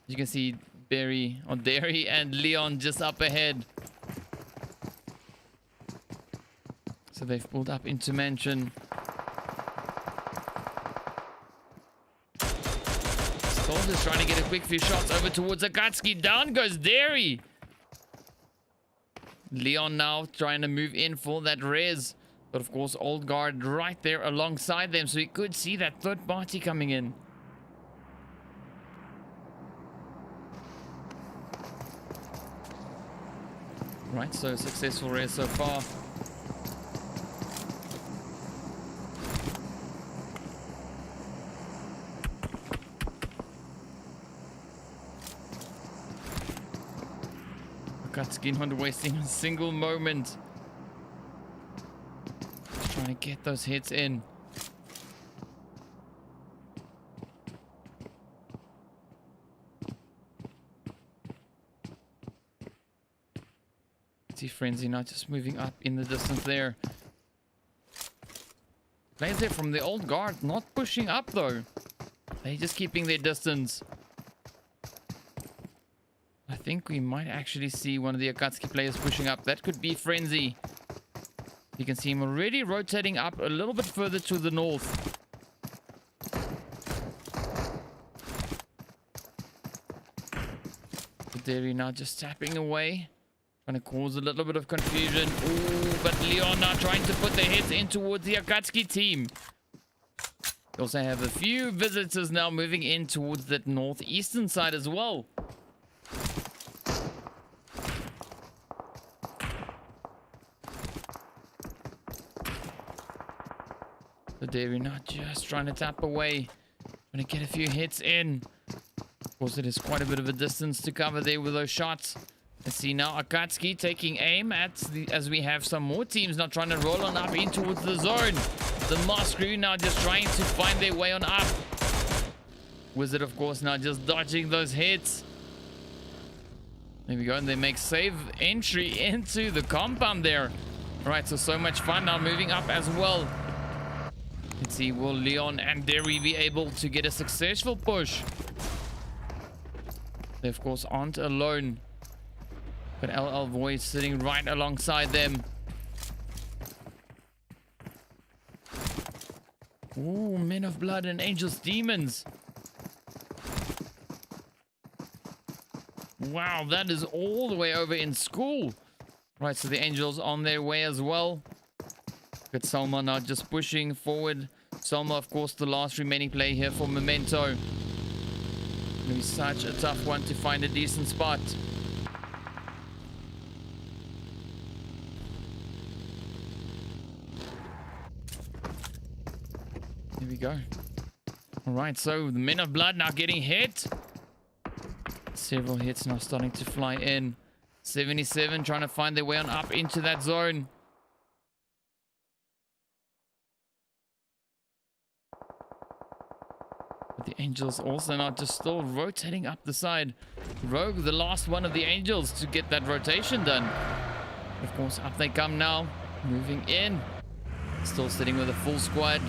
You can see Derry and Leon just up ahead. So they've pulled up into mansion. Soldiers trying to get a quick few shots over towards AKATSUKI. Down goes Derry. Leon now trying to move in for that res. But of course, Old Guard right there alongside them. So we could see that third party coming in. Right, so successful res so far. AKATSUKI not wasting a single moment. Just trying to get those hits in. See Frenzy now just moving up in the distance there. Players there from the Old Guard not pushing up though. They're just keeping their distance. I think we might actually see one of the AKATSUKI players pushing up. That could be Frenzy. You can see him already rotating up a little bit further to the north. Derry now just tapping away. Trying to cause a little bit of confusion. Ooh, but Leon now trying to put the hits in towards the AKATSUKI team. We also have a few visitors now moving in towards that northeastern side as well. So Derry now just trying to tap away. Trying to get a few hits in. Of course, it is quite a bit of a distance to cover there with those shots. Let's see now AKATSUKI taking aim as we have some more teams now trying to roll on up in towards the zone. The MOZ CREW now just trying to find their way on up. Wizard, of course, now just dodging those hits. There we go, and they make safe entry into the compound there. All right, so much fun now moving up as well. Let's see, will Leon and Derry be able to get a successful push? They, of course, aren't alone. But LL VOAY sitting right alongside them. Ooh, Men of Blood and Angels Demons. Wow, that is all the way over in school. Right, so the Angels on their way as well. But Selma now just pushing forward. Selma, of course, the last remaining player here for Memento. It'll be such a tough one to find a decent spot. Here we go. All right, so the Men of Blood now getting hit. Several hits now starting to fly in. 77 trying to find their way on up into that zone. But the Angels also now just still rotating up the side. Rogue, the last one of the Angels to get that rotation done. Of course, up they come now. Moving in. Still sitting with a full squad.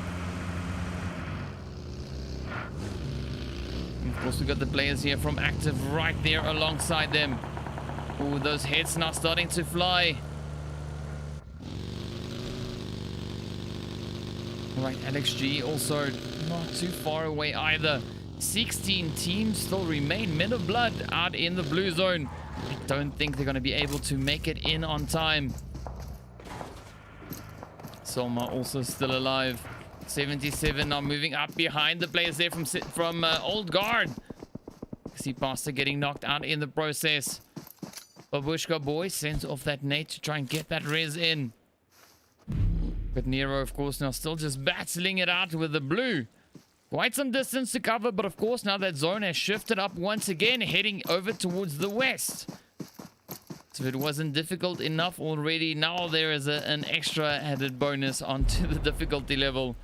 Of course, we've got the players here from Active right there alongside them. Oh, those hits now starting to fly. All right, Alex G also not too far away either. 16 teams still remain. Men of Blood out in the blue zone. I don't think they're going to be able to make it in on time. Selma also still alive. 77 now moving up behind the players there from Old Guard. See Pastor getting knocked out in the process. Babushka boy sends off that nade to try and get that res in. But Nero, of course, now still just battling it out with the blue. Quite some distance to cover, but of course now that zone has shifted up once again, heading over towards the west. So if it wasn't difficult enough already, now there is an extra added bonus onto the difficulty level.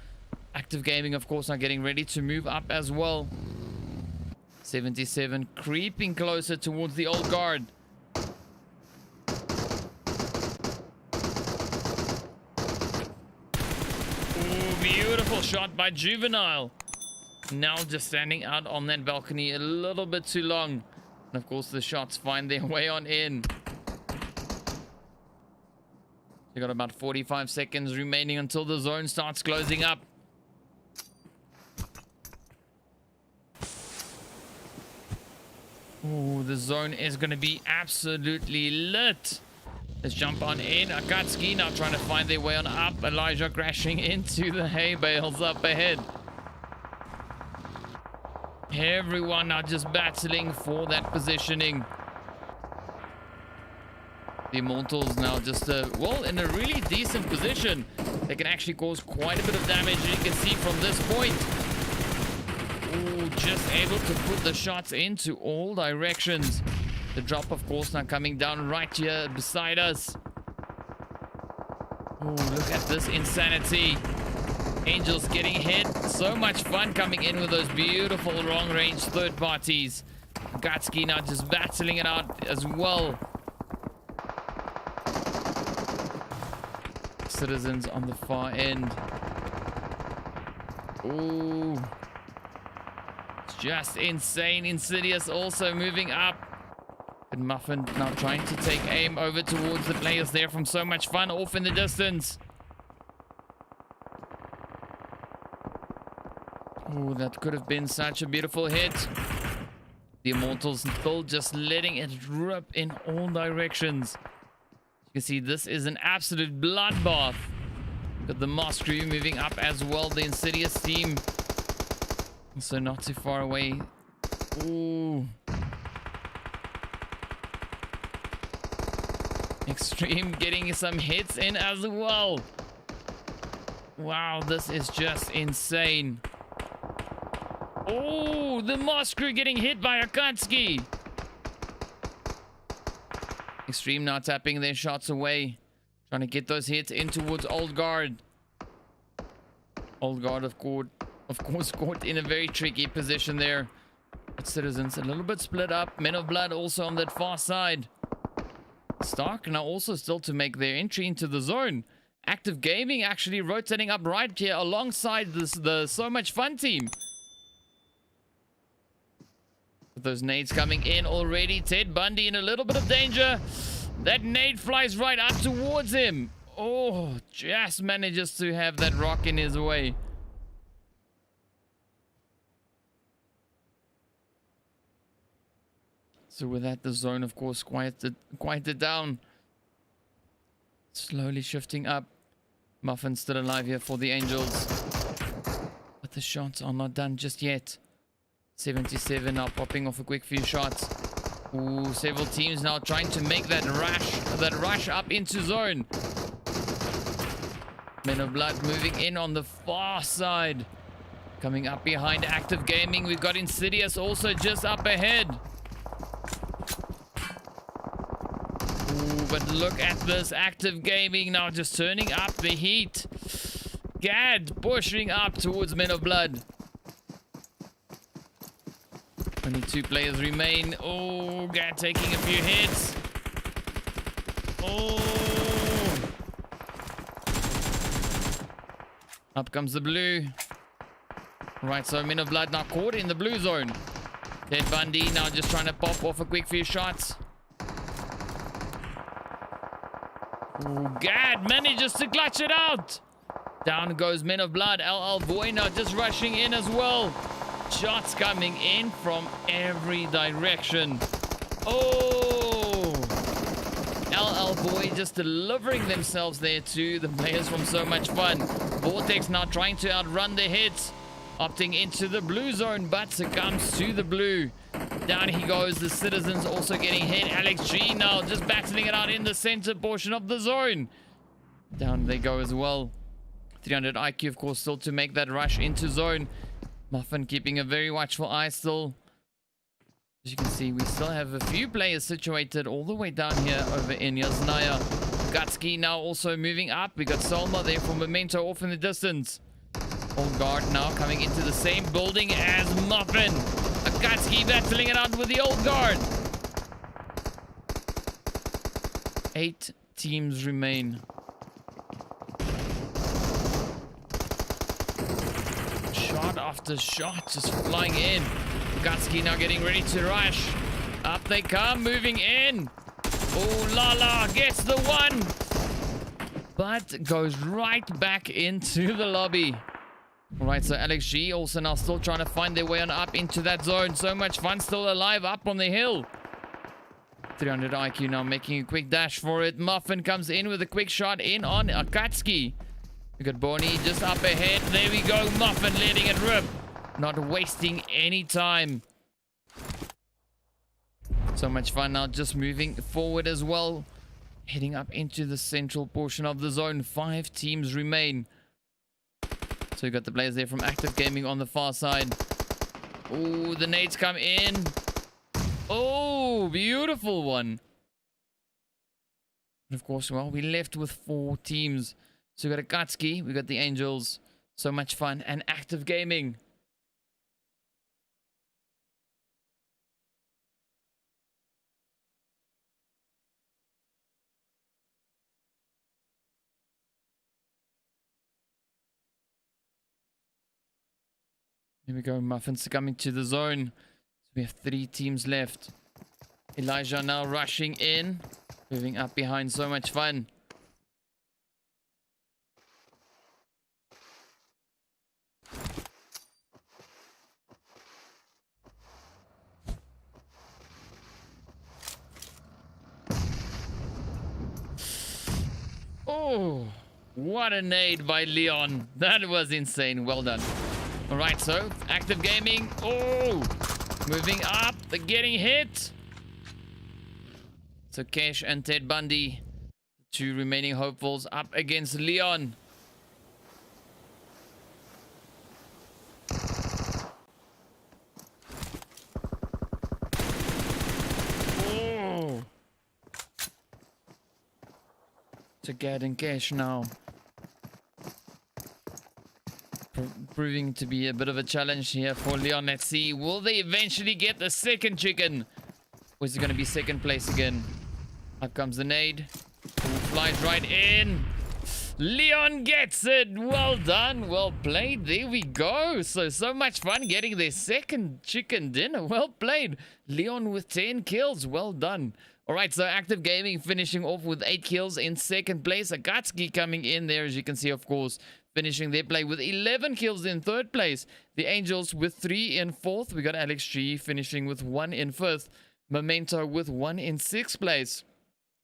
Active Gaming, of course, now getting ready to move up as well. 77 creeping closer towards the Old Guard. beautiful shot by Juvenile. Now just standing out on that balcony a little bit too long. And of course the shots find their way on in. You got about 45 seconds remaining until the zone starts closing up. Oh, the zone is going to be absolutely lit. Let's jump on in. AKATSUKI now trying to find their way on up. Elijah crashing into the hay bales up ahead. Everyone now just battling for that positioning. The Immortals now just, well, in a really decent position. They can actually cause quite a bit of damage. You can see from this point. Ooh, just able to put the shots into all directions. The drop, of course, now coming down right here beside us. Ooh, look at this insanity. Angels getting hit. So much fun coming in with those beautiful long-range third parties. AKATSUKI now just battling it out as well. Citizens on the far end. Ooh. It's just insane. Insidious also moving up. And Muffin now trying to take aim over towards the players there from So Much Fun off in the distance. Oh, that could have been such a beautiful hit. The Immortals still just letting it rip in all directions. You can see this is an absolute bloodbath. Got the MOZ CREW moving up as well. The Insidious team also not too far away. Ooh. XTREME getting some hits in as well. Wow, this is just insane. Oh, the MOZ CREW getting hit by AKATSUKI. XTREME now tapping their shots away. Trying to get those hits in towards Old Guard. Old Guard, of course, caught in a very tricky position there. But Citizens a little bit split up. Men of Blood also on that far side. Stark now also still to make their entry into the zone. Active Gaming actually rotating up right here alongside the So Much Fun team. With those nades coming in already. Ted Bundy in a little bit of danger. That nade flies right up towards him. Oh, just manages to have that rock in his way. So with that, the zone, of course, quieted down. Slowly shifting up. Muffin still alive here for the Angels. But the shots are not done just yet. 77 now popping off a quick few shots. Ooh, several teams now trying to make that rush up into zone. Men of Blood moving in on the far side. Coming up behind Active Gaming. We've got Insidious also just up ahead. Ooh, but look at this. Active Gaming now just turning up the heat. Gad pushing up towards Men of Blood. Only 2 players remain. Oh, Gad taking a few hits. Oh. Up comes the blue. Right, so Men of Blood now caught in the blue zone. Ted Bundy now just trying to pop off a quick few shots. Oh, Gad manages to clutch it out. Down goes Men of Blood. LL VOAY now just rushing in as well. Shots coming in from every direction. Oh! LL VOAY just delivering themselves there to the players from So Much Fun. Vortex now trying to outrun the hits. Opting into the blue zone, but succumbs to the blue. Down he goes. The Citizens also getting hit. Alex G now just battling it out in the center portion of the zone. Down they go as well. 300 IQ, of course, still to make that rush into zone. Muffin keeping a very watchful eye still. As you can see, we still have a few players situated all the way down here over in Yasnaya. AKATSUKI now also moving up. We got Salma there for Memento off in the distance. Old Guard now coming into the same building as Muffin. AKATSUKI battling it out with the Old Guard. 8 teams remain. Shot after shot just flying in. AKATSUKI now getting ready to rush. Up they come, moving in. Oh, Lala gets the one. But goes right back into the lobby. Alright, so Alex G also now still trying to find their way on up into that zone. So much fun still alive up on the hill. 300 IQ now making a quick dash for it. Muffin comes in with a quick shot in on AKATSUKI. We got Bonnie just up ahead. There we go. Muffin letting it rip. Not wasting any time. So much fun now just moving forward as well. Heading up into the central portion of the zone. 5 teams remain. So you got the players there from Active Gaming on the far side. Oh, the nades come in. Oh, beautiful one. And of course, well, we left with 4 teams. So we got AKATSUKI, we got the Angels. So much fun. And Active Gaming. Here we go. Muffins coming to the zone. So we have 3 teams left. Elijah now rushing in. Moving up behind. So much fun. Oh, what a nade by Leon. That was insane. Well done. All right, so Active Gaming. Oh, moving up. They're getting hit. So Kesh and Ted Bundy, 2 remaining hopefuls, up against Leon. Oh. To Gad and Kesh now. Proving to be a bit of a challenge here for Leon. Let's see. Will they eventually get the second chicken? Or is it going to be second place again? Up comes the nade. Flies right in. Leon gets it. Well done. Well played. There we go. So much fun getting their second chicken dinner. Well played. Leon with 10 kills. Well done. All right, so Active Gaming finishing off with 8 kills in second place. AKATSUKI coming in there, as you can see, of course, finishing their play with 11 kills in third place. The Angels with 3 in fourth. We got Alex G finishing with 1 in fifth. Memento with 1 in sixth place.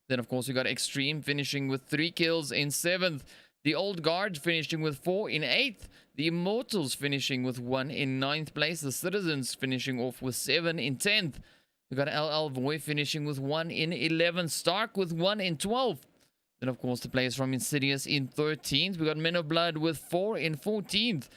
Then, of course, we got Extreme finishing with 3 kills in 7th. The Old Guard finishing with 4 in 8th. The Immortals finishing with 1 in 9th place. The Citizens finishing off with 7 in 10th. We got LL VOAY finishing with 1 in 11th. Stark with 1 in 12th. Then, of course, the players from Insidious in 13th. We got Men of Blood with 4 in 14th.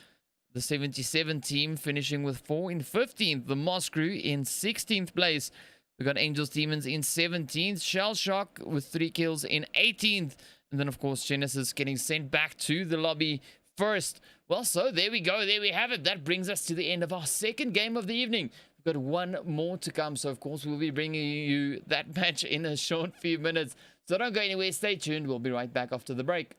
The 77 team finishing with 4 in 15th. The MOZ CREW in 16th place. We got Angels Demons in 17th. SHELLSHOCK with 3 kills in 18th. And then, of course, Genesis getting sent back to the lobby first. Well, so there we go. There we have it. That brings us to the end of our second game of the evening. We've got 1 more to come. So, of course, we'll be bringing you that match in a short few minutes. So don't go anywhere. Stay tuned. We'll be right back after the break.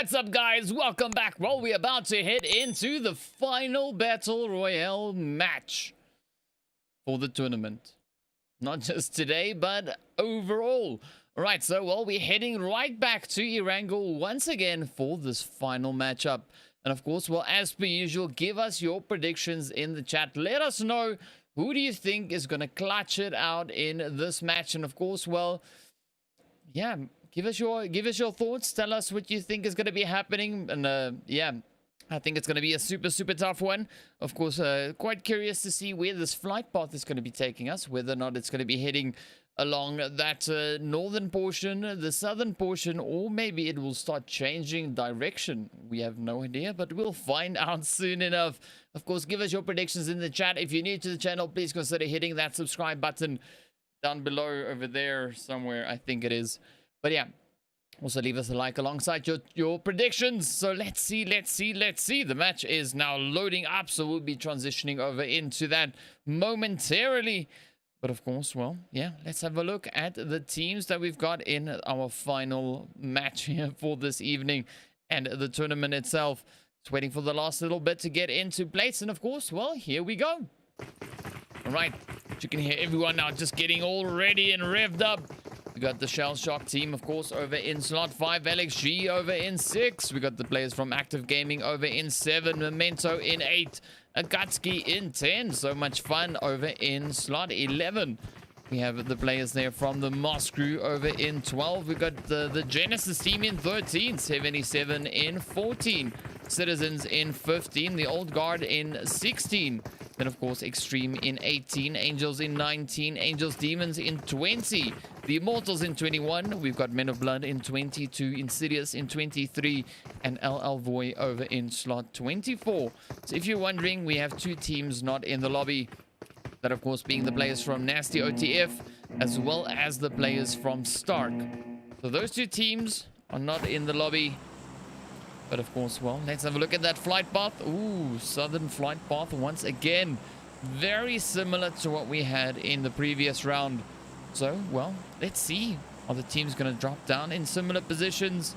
What's up, guys? Welcome back. Well, we're about to head into the final Battle Royale match for the tournament. Not just today, but overall. Alright, so, well, we're heading right back to Erangel once again for this final matchup. And, of course, well, as per usual, give us your predictions in the chat. Let us know who do you think is going to clutch it out in this match. And, of course, well, yeah, give us your thoughts. Tell us what you think is going to be happening. And yeah, I think it's going to be a super tough one. Of course, quite curious to see where this flight path is going to be taking us. Whether or not it's going to be heading along that northern portion, the southern portion, or maybe it will start changing direction. We have no idea, but we'll find out soon enough. Of course, give us your predictions in the chat. If you're new to the channel, please consider hitting that subscribe button down below over there somewhere, I think it is. But yeah, also leave us a like alongside your predictions. So let's see. The match is now loading up, so we'll be transitioning over into that momentarily. But of course, well, yeah, let's have a look at the teams that we've got in our final match here for this evening and the tournament itself. Just waiting for the last little bit to get into place. And of course, well, here we go. All right, you can hear everyone now just getting all ready and revved up. We got the SHELLSHOCK team, of course, over in slot 5. LXG over in 6. We got the players from Active Gaming over in 7. MEMENTO in 8. AKATSUKI in 10. So much fun over in slot 11. We have the players there from the MOZ CREW over in 12. We got the Genesis team in 13. 77 in 14. Citizens in 15. The Old Guard in 16. Then, of course, Extreme in 18. Angels in 19. Angels Demons in 20. The Immortals in 21. We've got Men of Blood in 22. Insidious in 23. And VOAY over in slot 24. So if you're wondering, we have two teams not in the lobby. That, of course, being the players from Nasty OTF, as well as the players from Stark. So those two teams are not in the lobby. But of course, well, let's have a look at that flight path. Ooh, southern flight path once again. Very similar to what we had in the previous round. So, well, let's see. Are the teams going to drop down in similar positions?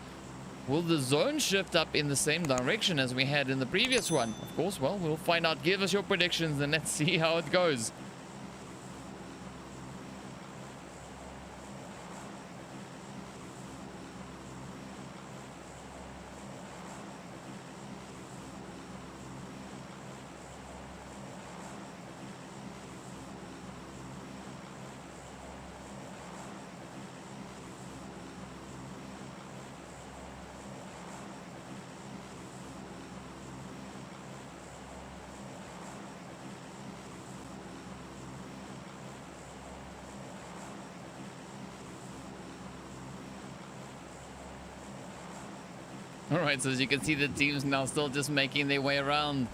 Will the zone shift up in the same direction as we had in the previous one? Of course, well, we'll find out. Give us your predictions and let's see how it goes. Alright, so as you can see, the teams now still just making their way around,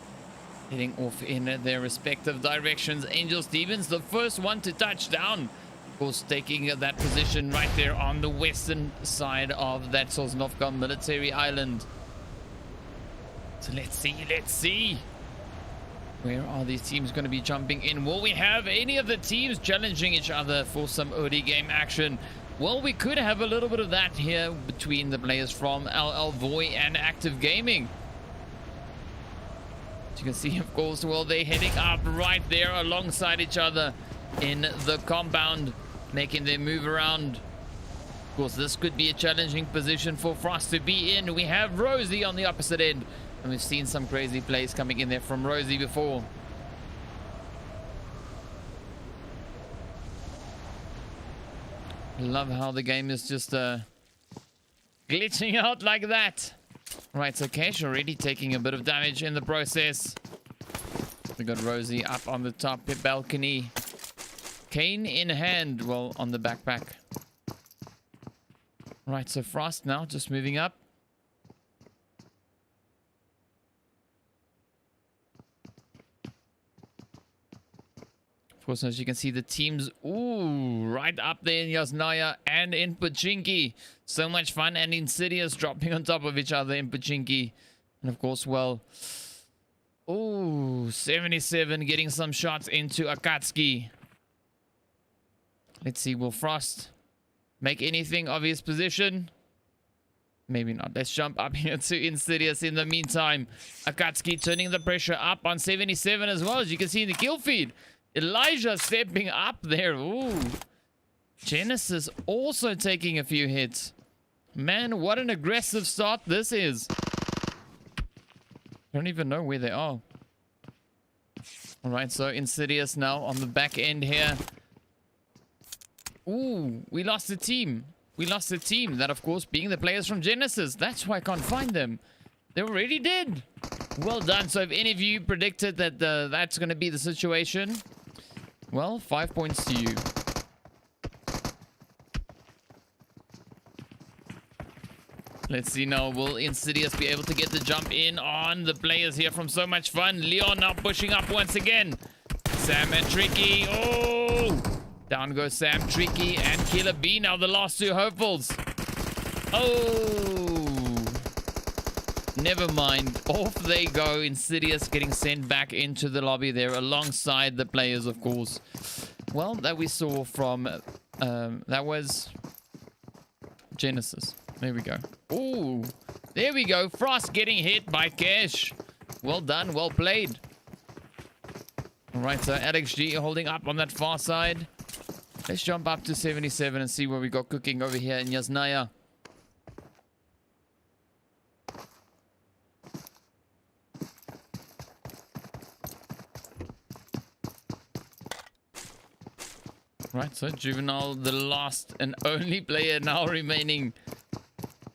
heading off in their respective directions. Angels Demons, the first one to touch down. Of course, taking that position right there on the western side of that Sosnovka military island. So let's see. Where are these teams going to be jumping in? Will we have any of the teams challenging each other for some early game action? Well, we could have a little bit of that here between the players from VOAY and Active Gaming. As you can see, of course, well, they're heading up right there alongside each other in the compound, making their move around. Of course, this could be a challenging position for Frost to be in. We have Rosie on the opposite end, and we've seen some crazy plays coming in there from Rosie before. Love how the game is just glitching out like that. Right, so Cash already taking a bit of damage in the process. We got Rosie up on the top balcony. Kane in hand, well, on the backpack. Right, so Frost now just moving up. Of course, as you can see, the teams, ooh, right up there in Yasnaya and in Pachinki. So much fun, and Insidious dropping on top of each other in Pachinki. And of course, well, ooh, 77 getting some shots into AKATSUKI. Let's see, will Frost make anything of his position? Maybe not. Let's jump up here to Insidious in the meantime. AKATSUKI turning the pressure up on 77 as well, as you can see in the kill feed. Elijah stepping up there. Ooh. Genesis also taking a few hits. Man, what an aggressive start this is. I don't even know where they are. Alright, so Insidious now on the back end here. Ooh, we lost the team. We lost the team. That, of course, being the players from Genesis. That's why I can't find them. They already did. Well done. So if any of you predicted that that's going to be the situation, well, 5 points to you. Let's see now. Will Insidious be able to get the jump in on the players here from So Much Fun? Leon now pushing up once again. Sam and Tricky. Oh! Down goes Sam, Tricky, and Killer B. Now the last two hopefuls. Oh! Never mind. Off they go. Insidious getting sent back into the lobby there alongside the players, of course. Well, that we saw from... that was... Genesis. There we go. Ooh! There we go. Frost getting hit by Cash. Well done. Well played. Alright, so Alex G holding up on that far side. Let's jump up to 77 and see what we got cooking over here in Yasnaya. Right, so Juvenile, the last and only player now remaining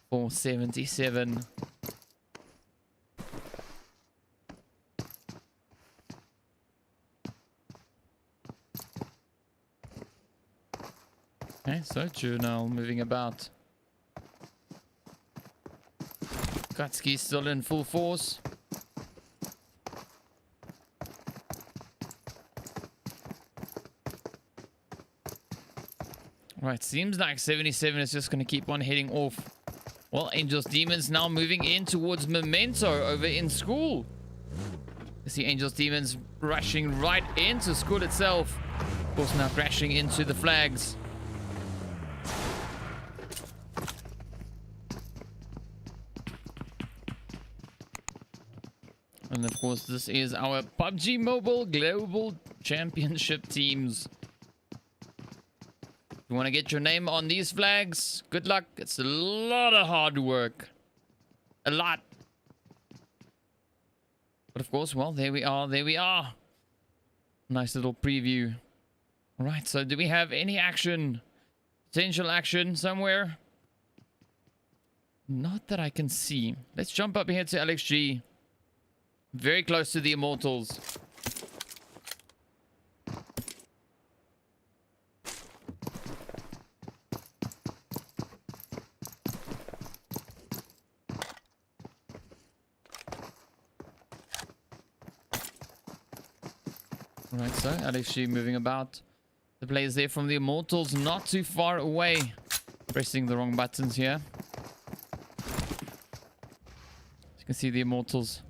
for 77. Okay, so Juvenile moving about. AKATSUKI still in full force. Right, seems like 77 is just going to keep on heading off. Well, Angels Demons now moving in towards Memento over in school. You see Angels Demons rushing right into school itself. Of course, now crashing into the flags. And of course, this is our PUBG Mobile Global Championship teams. If you want to get your name on these flags, good luck. It's a lot of hard work. A lot. But of course, well, there we are. There we are. Nice little preview. All right, so do we have any action? Potential action somewhere? Not that I can see. Let's jump up here to LXG. Very close to the Immortals. Alright, so LXG moving about. The players there from the Immortals not too far away. Pressing the wrong buttons here. As you can see the Immortals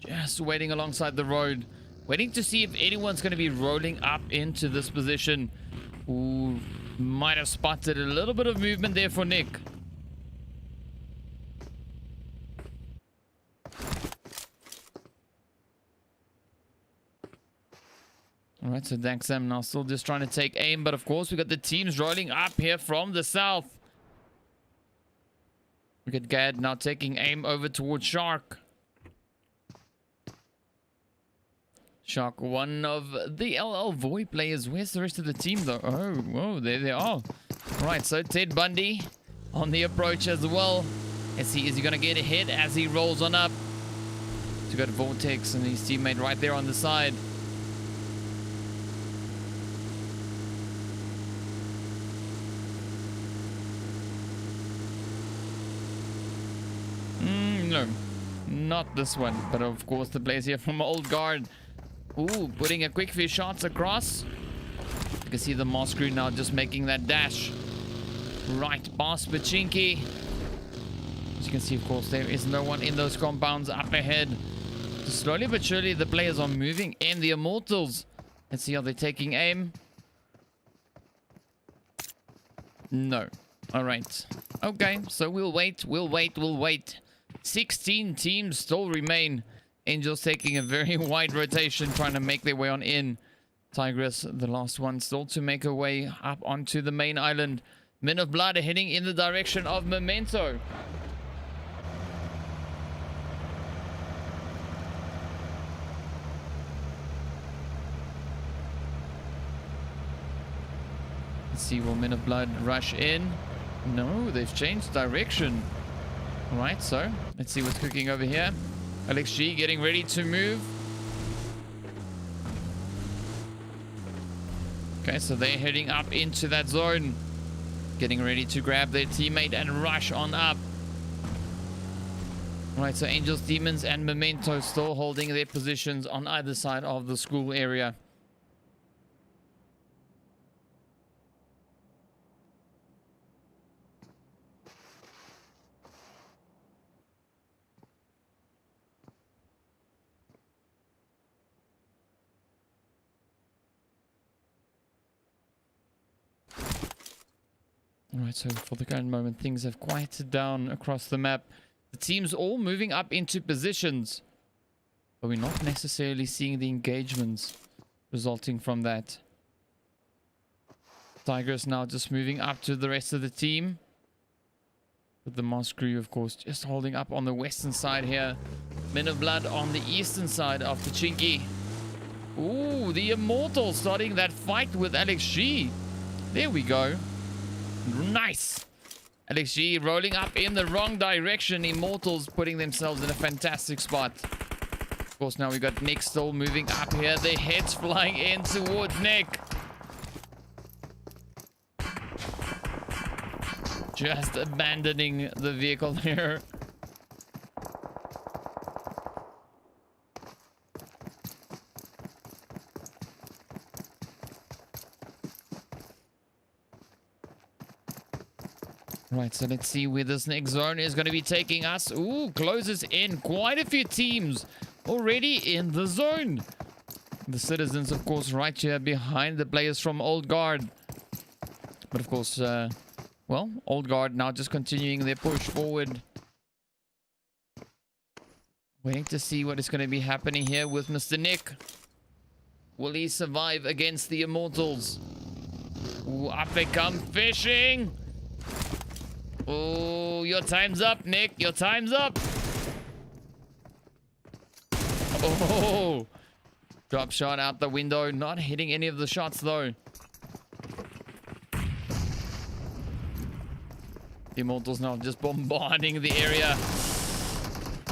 just waiting alongside the road. Waiting to see if anyone's going to be rolling up into this position. Ooh, might have spotted a little bit of movement there for Nick. Alright, so Daxam now still just trying to take aim. But of course, we got the teams rolling up here from the south. We got Gad now taking aim over towards Shark. Shark, one of the LL VOAY players. Where's the rest of the team though? Oh, whoa, there they are. Right, so Ted Bundy on the approach as well. Let's see, is he going to get a hit as he rolls on up? So we got Vortex and his teammate right there on the side. No, not this one. But of course, the players here from Old Guard. Ooh, putting a quick few shots across. You can see the MOZ CREW now just making that dash. Right past Pachinki. As you can see, of course, there is no one in those compounds up ahead. So slowly but surely, the players are moving in. The Immortals. Let's see, are they taking aim? No. All right. Okay, so we'll wait. 16 teams still remain. Angels taking a very wide rotation, trying to make their way on in. Tigress, the last one, still to make her way up onto the main island. Men of Blood are heading in the direction of Memento. Let's see, will Men of Blood rush in? No, they've changed direction. All right, so let's see what's cooking over here. LXG getting ready to move. Okay, so they're heading up into that zone. Getting ready to grab their teammate and rush on up. All right, so Angels, Demons, and Memento still holding their positions on either side of the school area. Alright, so for the current moment, things have quieted down across the map. The teams all moving up into positions. But we're not necessarily seeing the engagements resulting from that. Tigress now just moving up to the rest of the team. With the MOZ CREW, of course, just holding up on the western side here. Men of Blood on the eastern side of the Chinky. Ooh, the IMMORTALZ starting that fight with LXG. There we go. Nice. LXG rolling up in the wrong direction. IMMORTALZ putting themselves in a fantastic spot. Of course, now we got Nick still moving up here. Their heads flying in towards Nick. Just abandoning the vehicle here. Right, so let's see where this next zone is going to be taking us. Ooh, closes in. Quite a few teams already in the zone. The Citizens, of course, right here behind the players from Old Guard. But of course, well, Old Guard now just continuing their push forward. Waiting to see what is going to be happening here with Mr. Nick. Will he survive against the IMMORTALZ? Ooh, up they come fishing. Oh, your time's up, Nick. Your time's up. Oh, drop shot out the window. Not hitting any of the shots, though. The IMMORTALZ now just bombarding the area.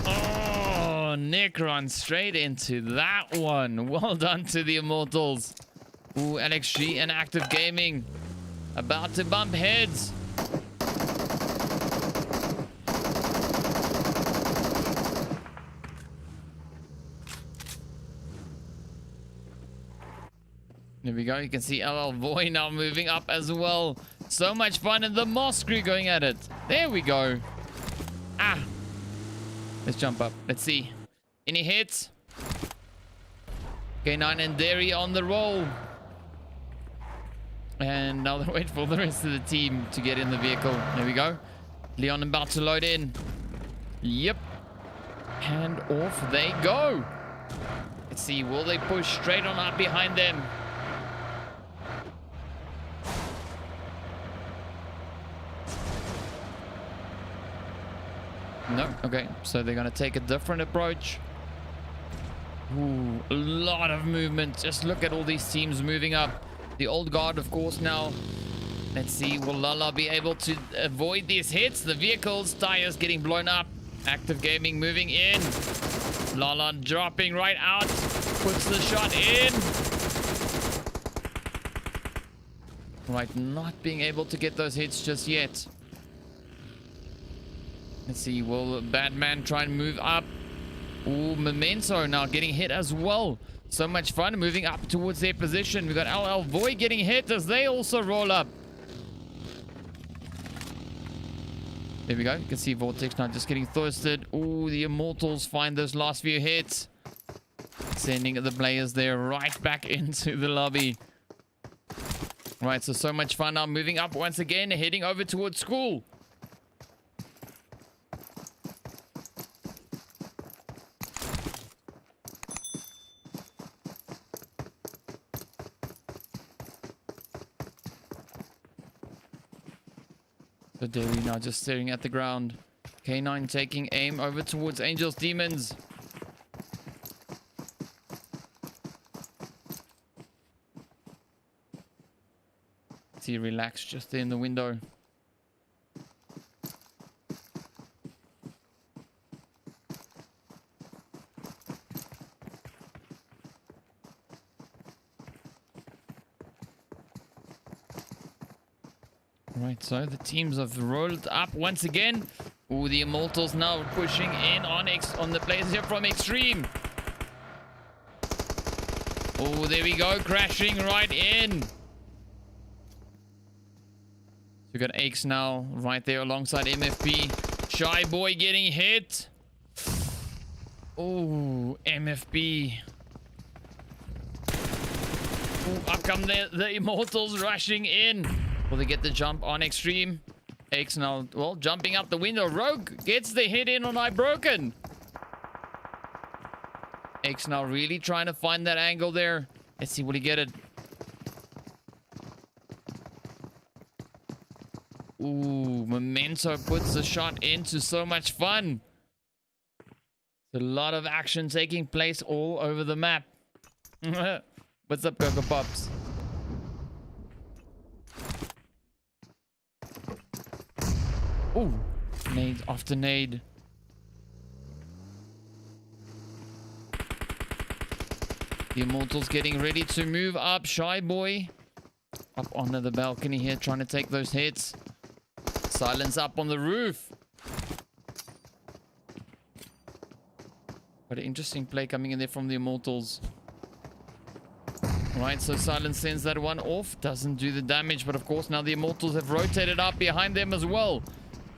Oh, Nick runs straight into that one. Well done to the IMMORTALZ. Ooh, LXG and Active Gaming about to bump heads. There we go. You can see VOAY now moving up as well. So much fun. And the MOZ CREW going at it. There we go. Ah. Let's jump up. Let's see. Any hits? K9 and Derry on the roll. And now they wait for the rest of the team to get in the vehicle. There we go. Leon about to load in. Yep. And off they go. Let's see. Will they push straight on up behind them? No, okay, so they're gonna take a different approach. Ooh, a lot of movement. Just look at all these teams moving up. The Old Guard, of course, now. Let's see, will Lala be able to avoid these hits? The vehicle's tires getting blown up. Active Gaming moving in. Lala dropping right out. Puts the shot in. Right, not being able to get those hits just yet. Let's see, will Batman try and move up? Ooh, Memento now getting hit as well. So much fun moving up towards their position. We've got VOAY getting hit as they also roll up. There we go. You can see Vortex now just getting thirsted. Ooh, the IMMORTALZ find those last few hits. Sending the players there right back into the lobby. Right, so much fun now. Moving up once again, heading over towards school. So Derry now just staring at the ground. K9 taking aim over towards Angels Demons. See, relax just there in the window. Right, so the teams have rolled up once again. Ooh, the Immortals now pushing in on the players here from Extreme. Oh, there we go, crashing right in. We got Aches now right there alongside MFP. Shy Boy getting hit. Oh, MFP. Oh, up come the Immortals rushing in. Will they get the jump on Extreme? Aches now, well, jumping up the window. Rogue gets the hit in on iBroken. Aches now really trying to find that angle there. Let's see, will he get it? Ooh, Memento puts the shot into so much fun. There's a lot of action taking place all over the map. What's up, Coco Pops? Ooh, nade after nade. The Immortals getting ready to move up. Shy Boy up onto the balcony here, trying to take those hits. Silence up on the roof. But an interesting play coming in there from the Immortals. Right, so Silence sends that one off. Doesn't do the damage, but of course now the Immortals have rotated up behind them as well.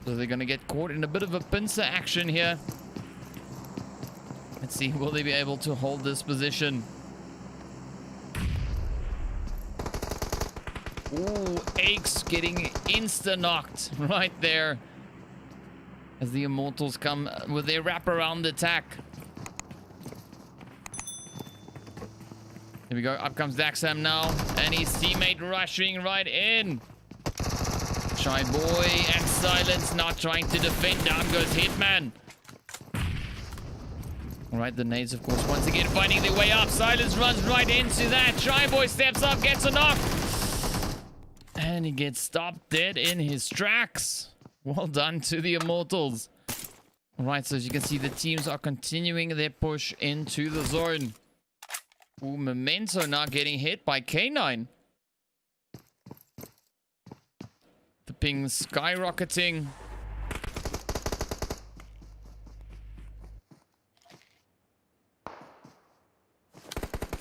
So they're going to get caught in a bit of a pincer action here. Let's see, will they be able to hold this position? Ooh, Aches getting insta-knocked right there. As the Immortals come with their wraparound attack. Here we go, up comes Daxam now. And his teammate rushing right in. Shy Boy and Silence not trying to defend. Down goes Hitman. Alright, the nades, of course, once again finding their way up. Silence runs right into that. Shy Boy steps up, gets a knock. And he gets stopped dead in his tracks. Well done to the Immortals. Alright, so as you can see, the teams are continuing their push into the zone. Ooh, Memento now getting hit by K9. The ping skyrocketing.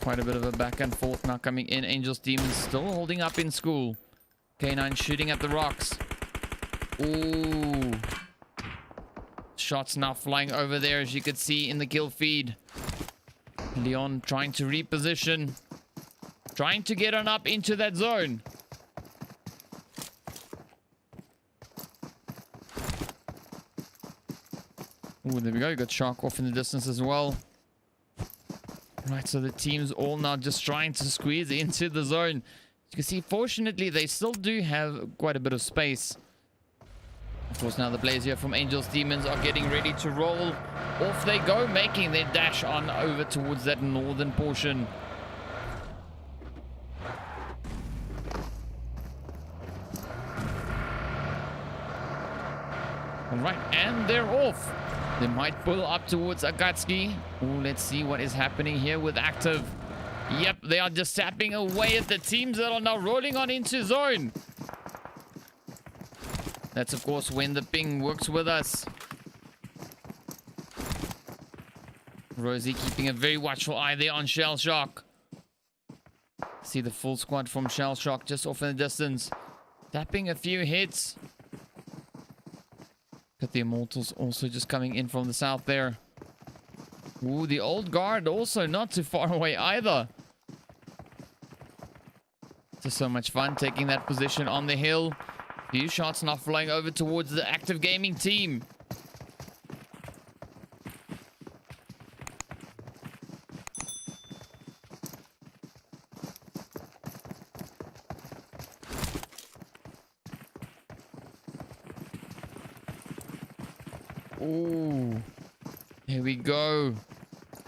Quite a bit of a back and forth now coming in. Angels Demons still holding up in school. K9 shooting at the rocks. Ooh. Shots now flying over there, as you could see in the kill feed. Leon trying to reposition. Trying to get on up into that zone. Ooh, there we go. You got Shark off in the distance as well. Right, so the team's all now just trying to squeeze into the zone. You can see, fortunately, they still do have quite a bit of space. Of course, now the players here from Angels Demons are getting ready to roll. Off they go, making their dash on over towards that northern portion. All right, and they're off. They might pull up towards AKATSUKI. Ooh, let's see what is happening here with Active. Yep, they are just tapping away at the teams that are now rolling on into zone. That's, of course, when the ping works with us. Rosie keeping a very watchful eye there on SHELLSHOCK. See the full squad from SHELLSHOCK just off in the distance. Tapping a few hits. Got the Immortals also just coming in from the south there. Ooh, the old guard also not too far away either. After so much fun taking that position on the hill. Few shots now flying over towards the Active Gaming team. Ooh, here we go.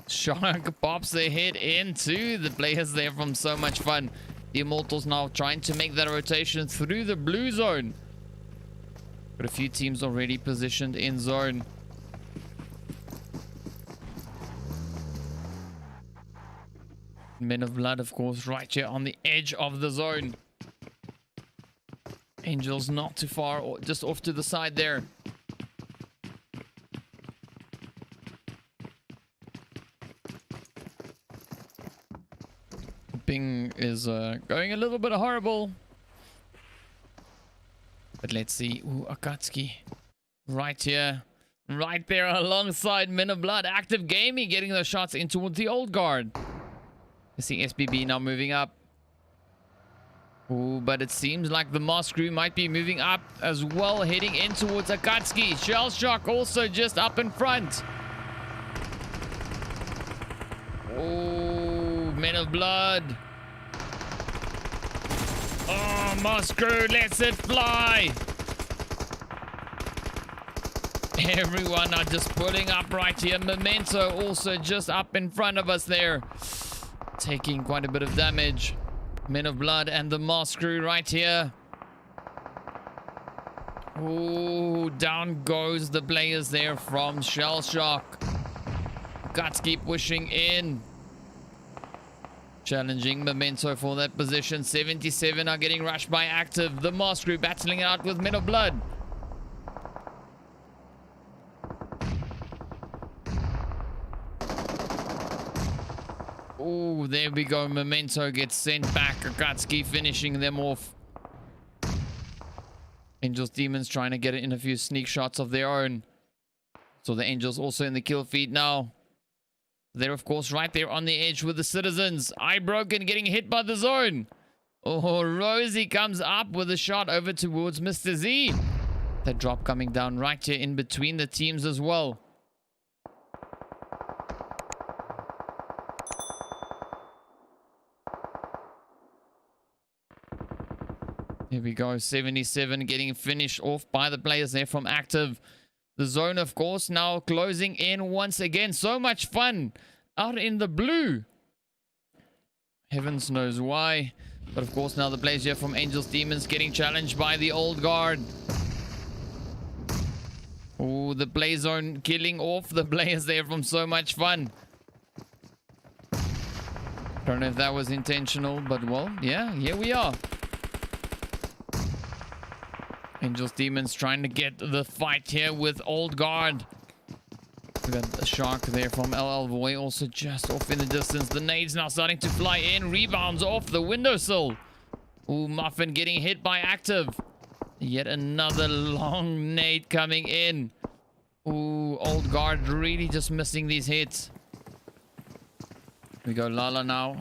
Shark pops their head into the players there from so much fun. The Immortals now trying to make that rotation through the blue zone. But a few teams already positioned in zone. Men of Blood, of course, right here on the edge of the zone. Angels not too far, or just off to the side there. Ping is going a little bit horrible. But let's see. Ooh, AKATSUKI. Right here. Right there alongside Men of Blood. Active Gaming getting those shots in towards the old guard. I see SBB now moving up. Ooh, but it seems like the MOZ CREW might be moving up as well, heading in towards AKATSUKI. SHELLSHOCK also just up in front. Oh, Men of Blood. Oh, MOZ CREW lets it fly. Everyone are just pulling up right here. Memento also just up in front of us there. Taking quite a bit of damage. Men of Blood and the MOZ CREW right here. Oh, down goes the players there from SHELLSHOCK. AKATSUKI pushing in. Challenging Memento for that position. 77 are getting rushed by Active. The MOZ CREW battling it out with Men of Blood. Oh, there we go. Memento gets sent back. AKATSUKI finishing them off. Angels Demons trying to get it in a few sneak shots of their own. So the Angels also in the kill feed now. They're, of course, right there on the edge with the Citizens. Eye broken, getting hit by the zone. Oh, Rosie comes up with a shot over towards Mr. Z. That drop coming down right here in between the teams as well. Here we go. 77 getting finished off by the players there from Active. The zone, of course, now closing in once again. So much fun out in the blue. Heavens knows why. But, of course, now the players here from Angels Demons getting challenged by the old guard. Oh, the play zone killing off the players there from so much fun. Don't know if that was intentional, but, well, yeah, here we are. Angels Demons trying to get the fight here with old guard. We got a shark there from VOAY also just off in the distance. The nades now starting to fly in. Rebounds off the windowsill. Ooh, Muffin getting hit by Active. Yet another long nade coming in. Ooh, old guard really just missing these hits. We go Lala now.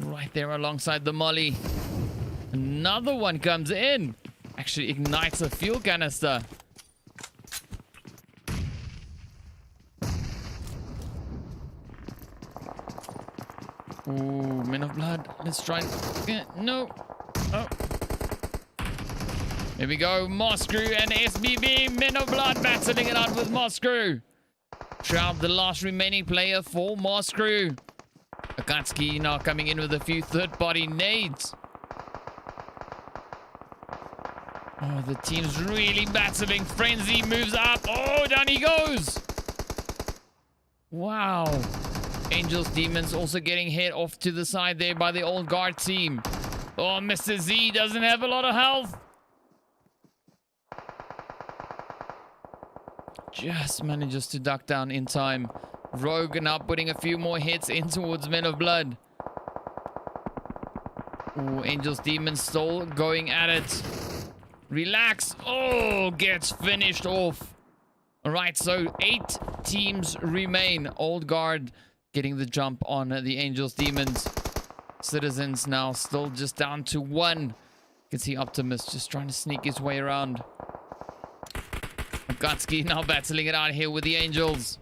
Right there alongside the Molly. Another one comes in. Actually ignites a fuel canister. Ooh, Men of Blood. Let's try and... no. Oh. Here we go. MOZ CREW and SBB. Men of Blood battling it out with MOZ CREW. Trout, the last remaining player for MOZ CREW. AKATSUKI now coming in with a few third-party nades. Oh, the team's really battling. Frenzy moves up. Oh, down he goes. Wow. Angels Demons also getting hit off to the side there by the old guard team. Oh, Mr. Z doesn't have a lot of health. Just manages to duck down in time. Rogue now putting a few more hits in towards Men of Blood. Oh, Angels Demons still going at it. Relax. Oh, gets finished off. All right, so 8 teams remain. Old guard getting the jump on the Angels Demons. Citizens now still just down to 1. You can see Optimus just trying to sneak his way around. AKATSUKI now battling it out here with the Angels.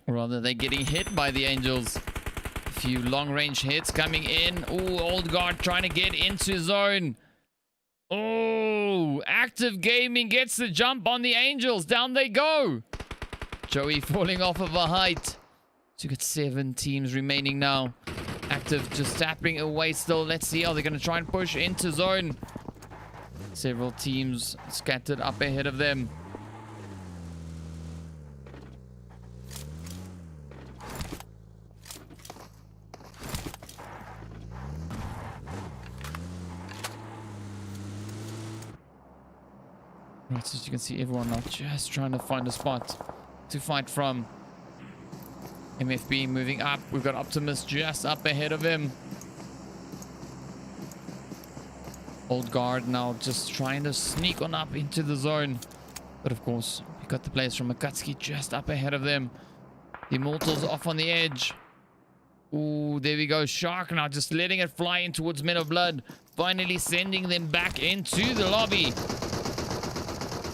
Or rather, they're getting hit by the Angels. A few long-range hits coming in. Oh, Old Guard trying to get into zone. Oh, Active Gaming gets the jump on the Angels. Down they go. Joey falling off of a height. So you got 7 teams remaining now. Active just tapping away still. Let's see how they're going to try and push into zone. Several teams scattered up ahead of them. Right, so as you can see, everyone now just trying to find a spot to fight from. MFB moving up. We've got Optimus just up ahead of him. Old Guard now just trying to sneak on up into the zone. But of course, we got the players from AKATSUKI just up ahead of them. The Immortals off on the edge. Ooh, there we go. Shark now just letting it fly in towards Men of Blood. Finally sending them back into the lobby.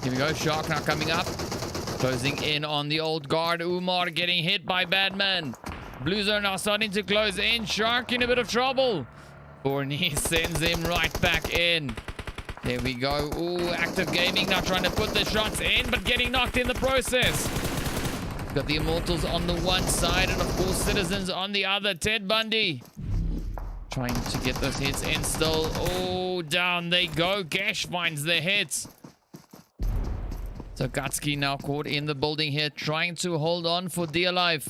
Here we go. Shark now coming up. Closing in on the Old Guard. Umar getting hit by Badman. Blue Zone now starting to close in. Shark in a bit of trouble. Borny sends him right back in. There we go. Ooh, Active Gaming now trying to put the shots in, but getting knocked in the process. Got the Immortals on the one side, and of course Citizens on the other. Ted Bundy trying to get those hits in still. Oh, down they go. Gash finds the hits. So AKATSUKI now caught in the building here, trying to hold on for dear life.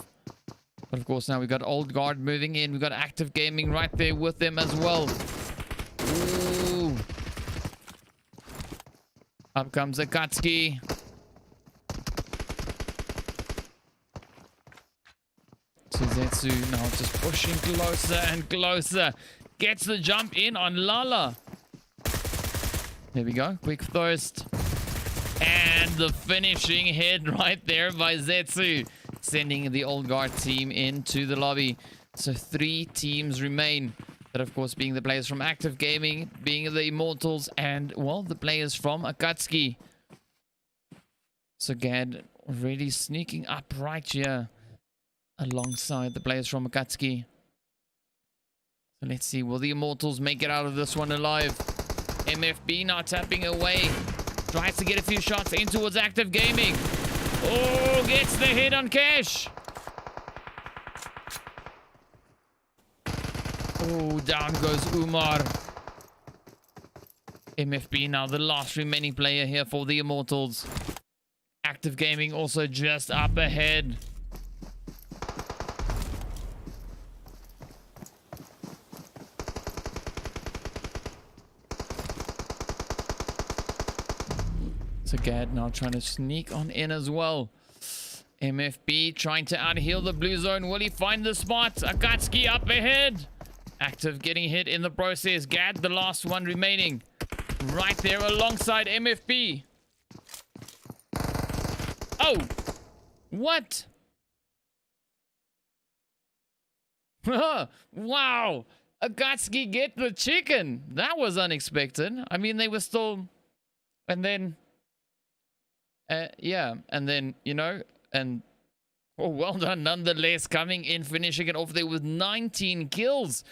But of course now we've got Old Guard moving in. We've got Active Gaming right there with them as well. Ooh. Up comes AKATSUKI. Suzetsu now just pushing closer and closer. Gets the jump in on Lala. There we go. Quick thirst. And the finishing hit right there by Zetsu. Sending the Old Guard team into the lobby. So 3 teams remain. That, of course, being the players from Active Gaming, being the Immortals, and, well, the players from AKATSUKI. So Gad really sneaking up right here alongside the players from AKATSUKI. So let's see, will the Immortals make it out of this one alive? MFB now tapping away. Tries to get a few shots in towards Active Gaming. Oh, gets the hit on Cash. Oh, down goes Umar. MFB now the last remaining player here for the Immortals. Active Gaming also just up ahead. So Gad now trying to sneak on in as well. MFB trying to out-heal the blue zone. Will he find the spot? AKATSUKI up ahead. Active getting hit in the process. Gad the last one remaining. Right there alongside MFB. Oh! What? Wow! AKATSUKI get the chicken. That was unexpected. I mean, they were still... And then... yeah, and then, you know, and oh, well done nonetheless, coming in, finishing it off there with 19 kills.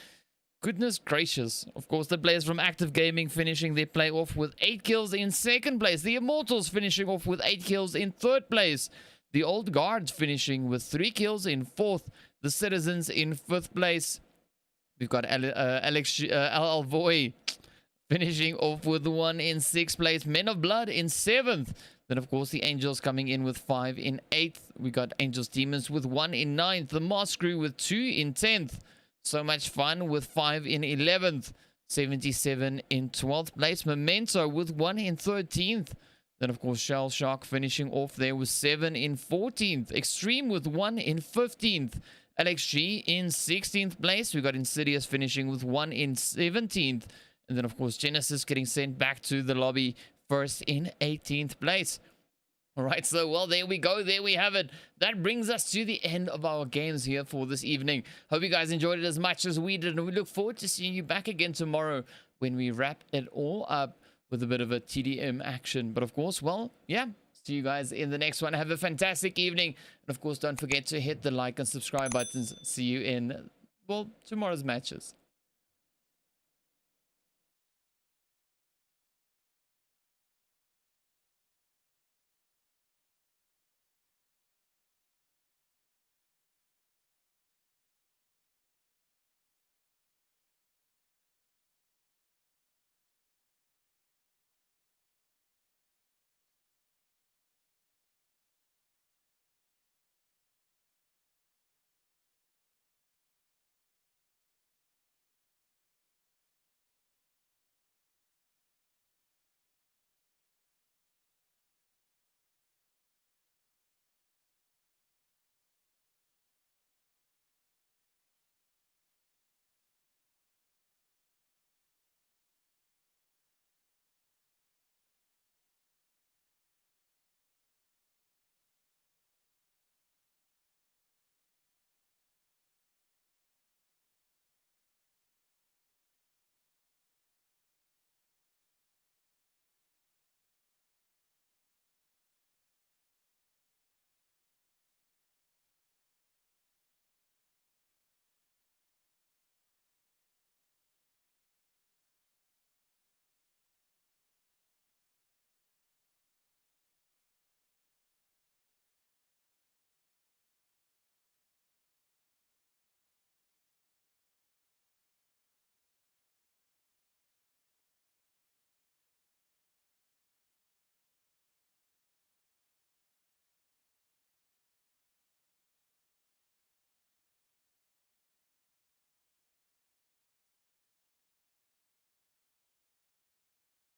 Goodness gracious. Of course, the players from Active Gaming finishing their play off with 8 kills in 2nd place. The Immortals finishing off with 8 kills in 3rd place. The Old Guards finishing with 3 kills in 4th. The Citizens in 5th place. We've got VOAY finishing off with 1 in 6th place. Men of Blood in 7th. Then, of course, the Angels coming in with 5 in 8th. We got Angels Demons with 1 in 9th. The MOZ CREW with 2 in 10th. So Much Fun with 5 in 11th. 77 in 12th place. Memento with 1 in 13th. Then, of course, SHELLSHOCK finishing off there with 7 in 14th. XTREME with 1 in 15th. LXG in 16th place. We got Insidious finishing with 1 in 17th. And then, of course, Genesis getting sent back to the lobby. First in 18th place. All right, so, well, there we go. There we have it. That brings us to the end of our games here for this evening. Hope you guys enjoyed it as much as we did, and we look forward to seeing you back again tomorrow when we wrap it all up with a bit of a TDM action. But, of course, well, yeah, see you guys in the next one. Have a fantastic evening. And, of course, don't forget to hit the like and subscribe buttons. See you in, well, tomorrow's matches.